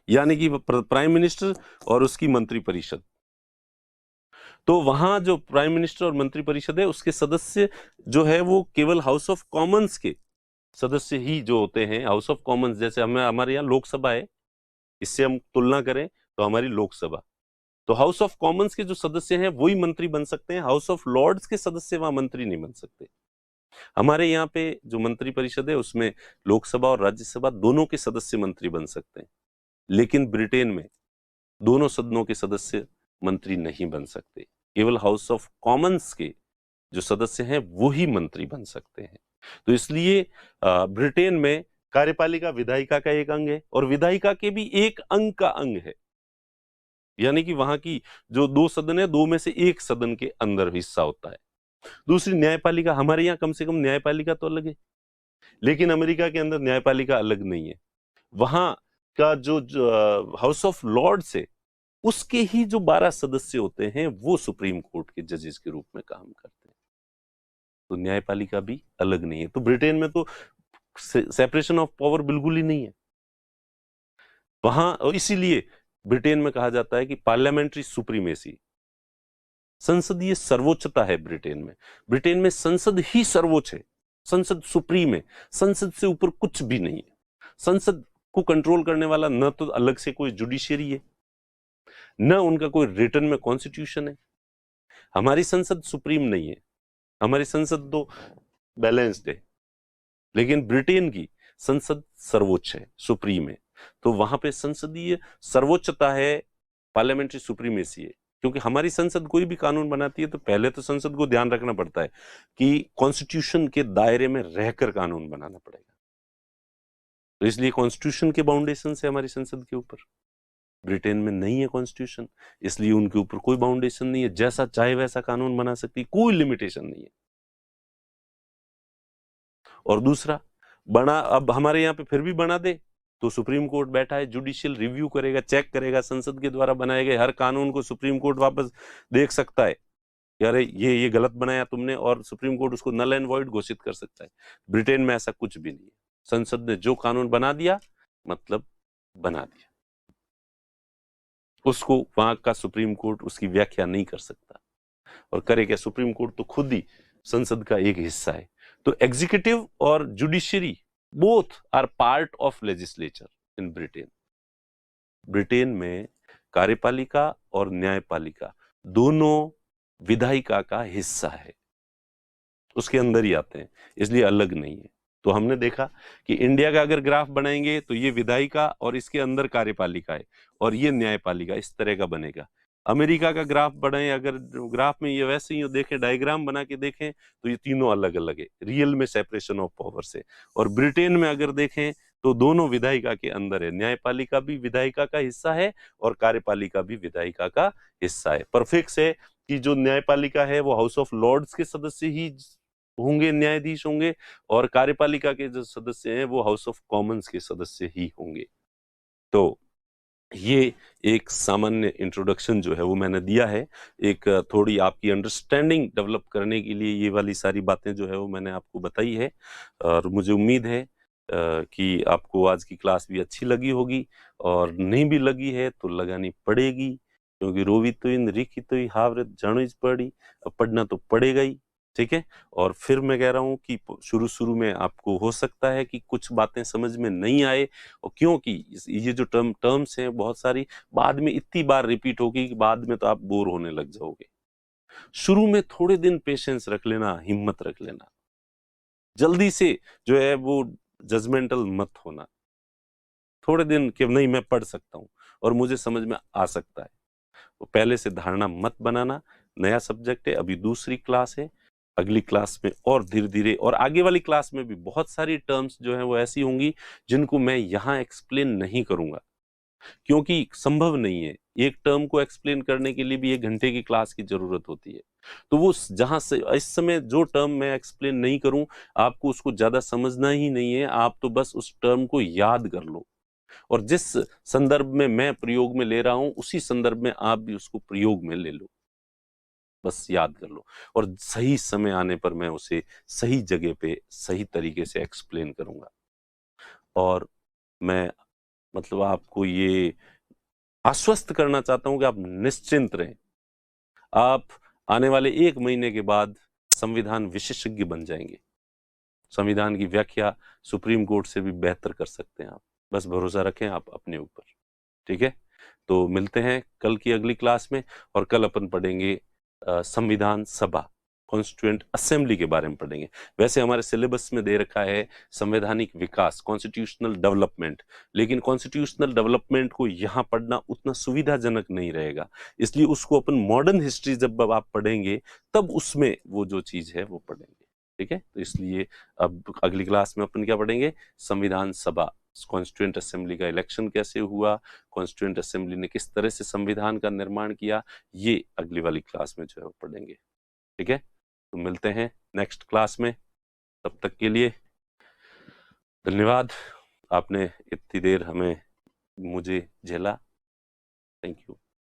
Speaker 1: यानी कि प्राइम मिनिस्टर और उसकी मंत्रिपरिषद। तो वहां जो प्राइम मिनिस्टर और मंत्रिपरिषद है, उसके सदस्य जो है वो केवल हाउस ऑफ कॉमन्स के सदस्य ही जो होते हैं। हाउस ऑफ कॉमन्स जैसे हमारे यहाँ लोकसभा है, इससे हम तुलना करें तो हमारी लोकसभा, तो हाउस ऑफ कॉमन्स के जो सदस्य हैं वही मंत्री बन सकते हैं, हाउस ऑफ लॉर्ड्स के सदस्य वहां मंत्री नहीं बन सकते। हमारे यहाँ पे जो मंत्री परिषद है उसमें लोकसभा और राज्यसभा दोनों के सदस्य मंत्री बन सकते हैं, लेकिन ब्रिटेन में दोनों सदनों के सदस्य मंत्री नहीं बन सकते, केवल हाउस ऑफ कॉमन्स के जो सदस्य हैं वो ही मंत्री बन सकते हैं। तो इसलिए ब्रिटेन में कार्यपालिका विधायिका का एक अंग है, और विधायिका के भी एक अंग का अंग है। यानी कि वहां की जो 2 सदन है, 2 में से 1 सदन के अंदर हिस्सा होता है। दूसरी न्यायपालिका, हमारे यहाँ कम से कम न्यायपालिका तो अलग है, लेकिन अमेरिका के अंदर न्यायपालिका अलग नहीं है। वहां का जो हाउस ऑफ लॉर्ड्स है, उसके ही जो 12 सदस्य होते हैं वो सुप्रीम कोर्ट के जजेस के रूप में काम करते हैं। तो न्यायपालिका भी अलग नहीं है। तो ब्रिटेन में तो सेपरेशन ऑफ पावर बिल्कुल ही नहीं है वहां, और इसीलिए ब्रिटेन में कहा जाता है कि पार्लियामेंट्री सुप्रीमेसी, संसदीय सर्वोच्चता है ब्रिटेन में। ब्रिटेन में संसद ही सर्वोच्च है, संसद सुप्रीम है, संसद से ऊपर कुछ भी नहीं है। संसद को कंट्रोल करने वाला न तो अलग से कोई जुडिशियरी है, न उनका कोई रिटन में कॉन्स्टिट्यूशन है। हमारी संसद सुप्रीम नहीं है, हमारी संसद तो बैलेंस्ड है, लेकिन ब्रिटेन की संसद सर्वोच्च है, सुप्रीम है। तो वहां पे संसदीय सर्वोच्चता है, पार्लियामेंट्री सुप्रीमेसी है। क्योंकि हमारी संसद कोई भी कानून बनाती है तो पहले तो संसद को ध्यान रखना पड़ता है कि कॉन्स्टिट्यूशन के दायरे में रहकर कानून बनाना पड़ेगा। तो इसलिए कॉन्स्टिट्यूशन के बाउंडेशन है हमारी संसद के ऊपर। ब्रिटेन में नहीं है कॉन्स्टिट्यूशन, इसलिए उनके ऊपर कोई बाउंडेशन नहीं है, जैसा चाहे वैसा कानून बना सकती, कोई लिमिटेशन नहीं है। और दूसरा, बना अब हमारे यहाँ पे फिर भी बना दे तो सुप्रीम कोर्ट बैठा है, जुडिशियल रिव्यू करेगा, चेक करेगा, संसद के द्वारा बनाए गए हर कानून को सुप्रीम कोर्ट वापस देख सकता है कि अरे ये गलत बनाया तुमने, और सुप्रीम कोर्ट उसको नल एंड वॉइड घोषित कर सकता है। ब्रिटेन में ऐसा कुछ भी नहीं है। संसद ने जो कानून बना दिया मतलब बना दिया, उसको वहां का सुप्रीम कोर्ट उसकी व्याख्या नहीं कर सकता। और करे क्या, सुप्रीम कोर्ट तो खुद ही संसद का एक हिस्सा है। तो एग्जीक्यूटिव और judiciary both are part of legislature in Britain. Britain में कार्यपालिका और न्यायपालिका दोनों विधायिका का हिस्सा है, उसके अंदर ही आते हैं, इसलिए अलग नहीं है। तो हमने देखा कि इंडिया का अगर ग्राफ बनाएंगे तो ये विधायिका और इसके अंदर कार्यपालिका है, और ये न्यायपालिका, इस तरह का बनेगा। अमेरिका का ग्राफ बनाए अगर, ग्राफ में ये वैसे ही देखें, डायग्राम बना के देखें तो ये तीनों अलग अलग है, रियल में सेपरेशन ऑफ पावर से। और ब्रिटेन में अगर देखें तो दोनों विधायिका के अंदर है, न्यायपालिका भी विधायिका का हिस्सा है और कार्यपालिका भी विधायिका का हिस्सा है। परफेक्ट है कि जो न्यायपालिका है वो हाउस ऑफ लॉर्ड्स के सदस्य ही होंगे, न्यायाधीश होंगे, और कार्यपालिका के जो सदस्य हैं वो हाउस ऑफ कॉमन्स के सदस्य ही होंगे। तो ये एक सामान्य इंट्रोडक्शन जो है वो मैंने दिया है, एक थोड़ी आपकी अंडरस्टैंडिंग डेवलप करने के लिए ये वाली सारी बातें जो है वो मैंने आपको बताई है। और मुझे उम्मीद है कि आपको आज की क्लास भी अच्छी लगी होगी, और नहीं भी लगी है तो लगानी पड़ेगी, क्योंकि रोवी तो इन रिखी तो ही हावरत जानो पड़ी, अब पढ़ना तो पड़ेगा ही। ठीक है। और फिर मैं कह रहा हूँ कि शुरू शुरू में आपको हो सकता है कि कुछ बातें समझ में नहीं आए, और क्योंकि ये जो टर्म्स हैं बहुत सारी बाद में इतनी बार रिपीट होगी कि बाद में तो आप बोर होने लग जाओगे। शुरू में थोड़े दिन पेशेंस रख लेना, हिम्मत रख लेना, जल्दी से जो है वो जजमेंटल मत होना। थोड़े दिन कि नहीं मैं पढ़ सकता हूँ और मुझे समझ में आ सकता है, तो पहले से धारणा मत बनाना। नया सब्जेक्ट है, अभी दूसरी क्लास है, अगली क्लास में और धीरे धीरे, और आगे वाली क्लास में भी बहुत सारी टर्म्स जो हैं वो ऐसी होंगी जिनको मैं यहाँ एक्सप्लेन नहीं करूंगा, क्योंकि संभव नहीं है। एक टर्म को एक्सप्लेन करने के लिए भी 1 घंटे की क्लास की जरूरत होती है। तो वो जहां से इस समय जो टर्म मैं एक्सप्लेन नहीं करूं, आपको उसको ज्यादा समझना ही नहीं है, आप तो बस उस टर्म को याद कर लो, और जिस संदर्भ में मैं प्रयोग में ले रहा हूं उसी संदर्भ में आप भी उसको प्रयोग में ले लो, बस याद कर लो, और सही समय आने पर मैं उसे सही जगह पे सही तरीके से एक्सप्लेन करूंगा। और मैं मतलब आपको ये आश्वस्त करना चाहता हूं कि आप निश्चिंत रहें, आप आने वाले 1 महीने के बाद संविधान विशेषज्ञ बन जाएंगे। संविधान की व्याख्या सुप्रीम कोर्ट से भी बेहतर कर सकते हैं आप, बस भरोसा रखें आप अपने ऊपर। ठीक है। तो मिलते हैं कल की अगली क्लास में, और कल अपन पढ़ेंगे संविधान सभा, कॉन्स्टिट्यूएंट असेंबली के बारे में पढ़ेंगे। वैसे हमारे सिलेबस में दे रखा है संवैधानिक विकास, कॉन्स्टिट्यूशनल डेवलपमेंट, लेकिन कॉन्स्टिट्यूशनल डेवलपमेंट को यहाँ पढ़ना उतना सुविधाजनक नहीं रहेगा, इसलिए उसको अपन मॉडर्न हिस्ट्री जब आप पढ़ेंगे तब उसमें वो जो चीज है वो पढ़ेंगे। ठीक है। तो इसलिए अब अगली क्लास में अपन क्या पढ़ेंगे, संविधान सभा, कॉन्स्टिट्यूएंट असेंबली का इलेक्शन कैसे हुआ, कॉन्स्टिट्यूएंट असेंबली ने किस तरह से संविधान का निर्माण किया, ये अगली वाली क्लास में जो है वो पढ़ेंगे। ठीक है, तो मिलते हैं नेक्स्ट क्लास में। तब तक के लिए धन्यवाद, आपने इतनी देर मुझे झेला। Thank you.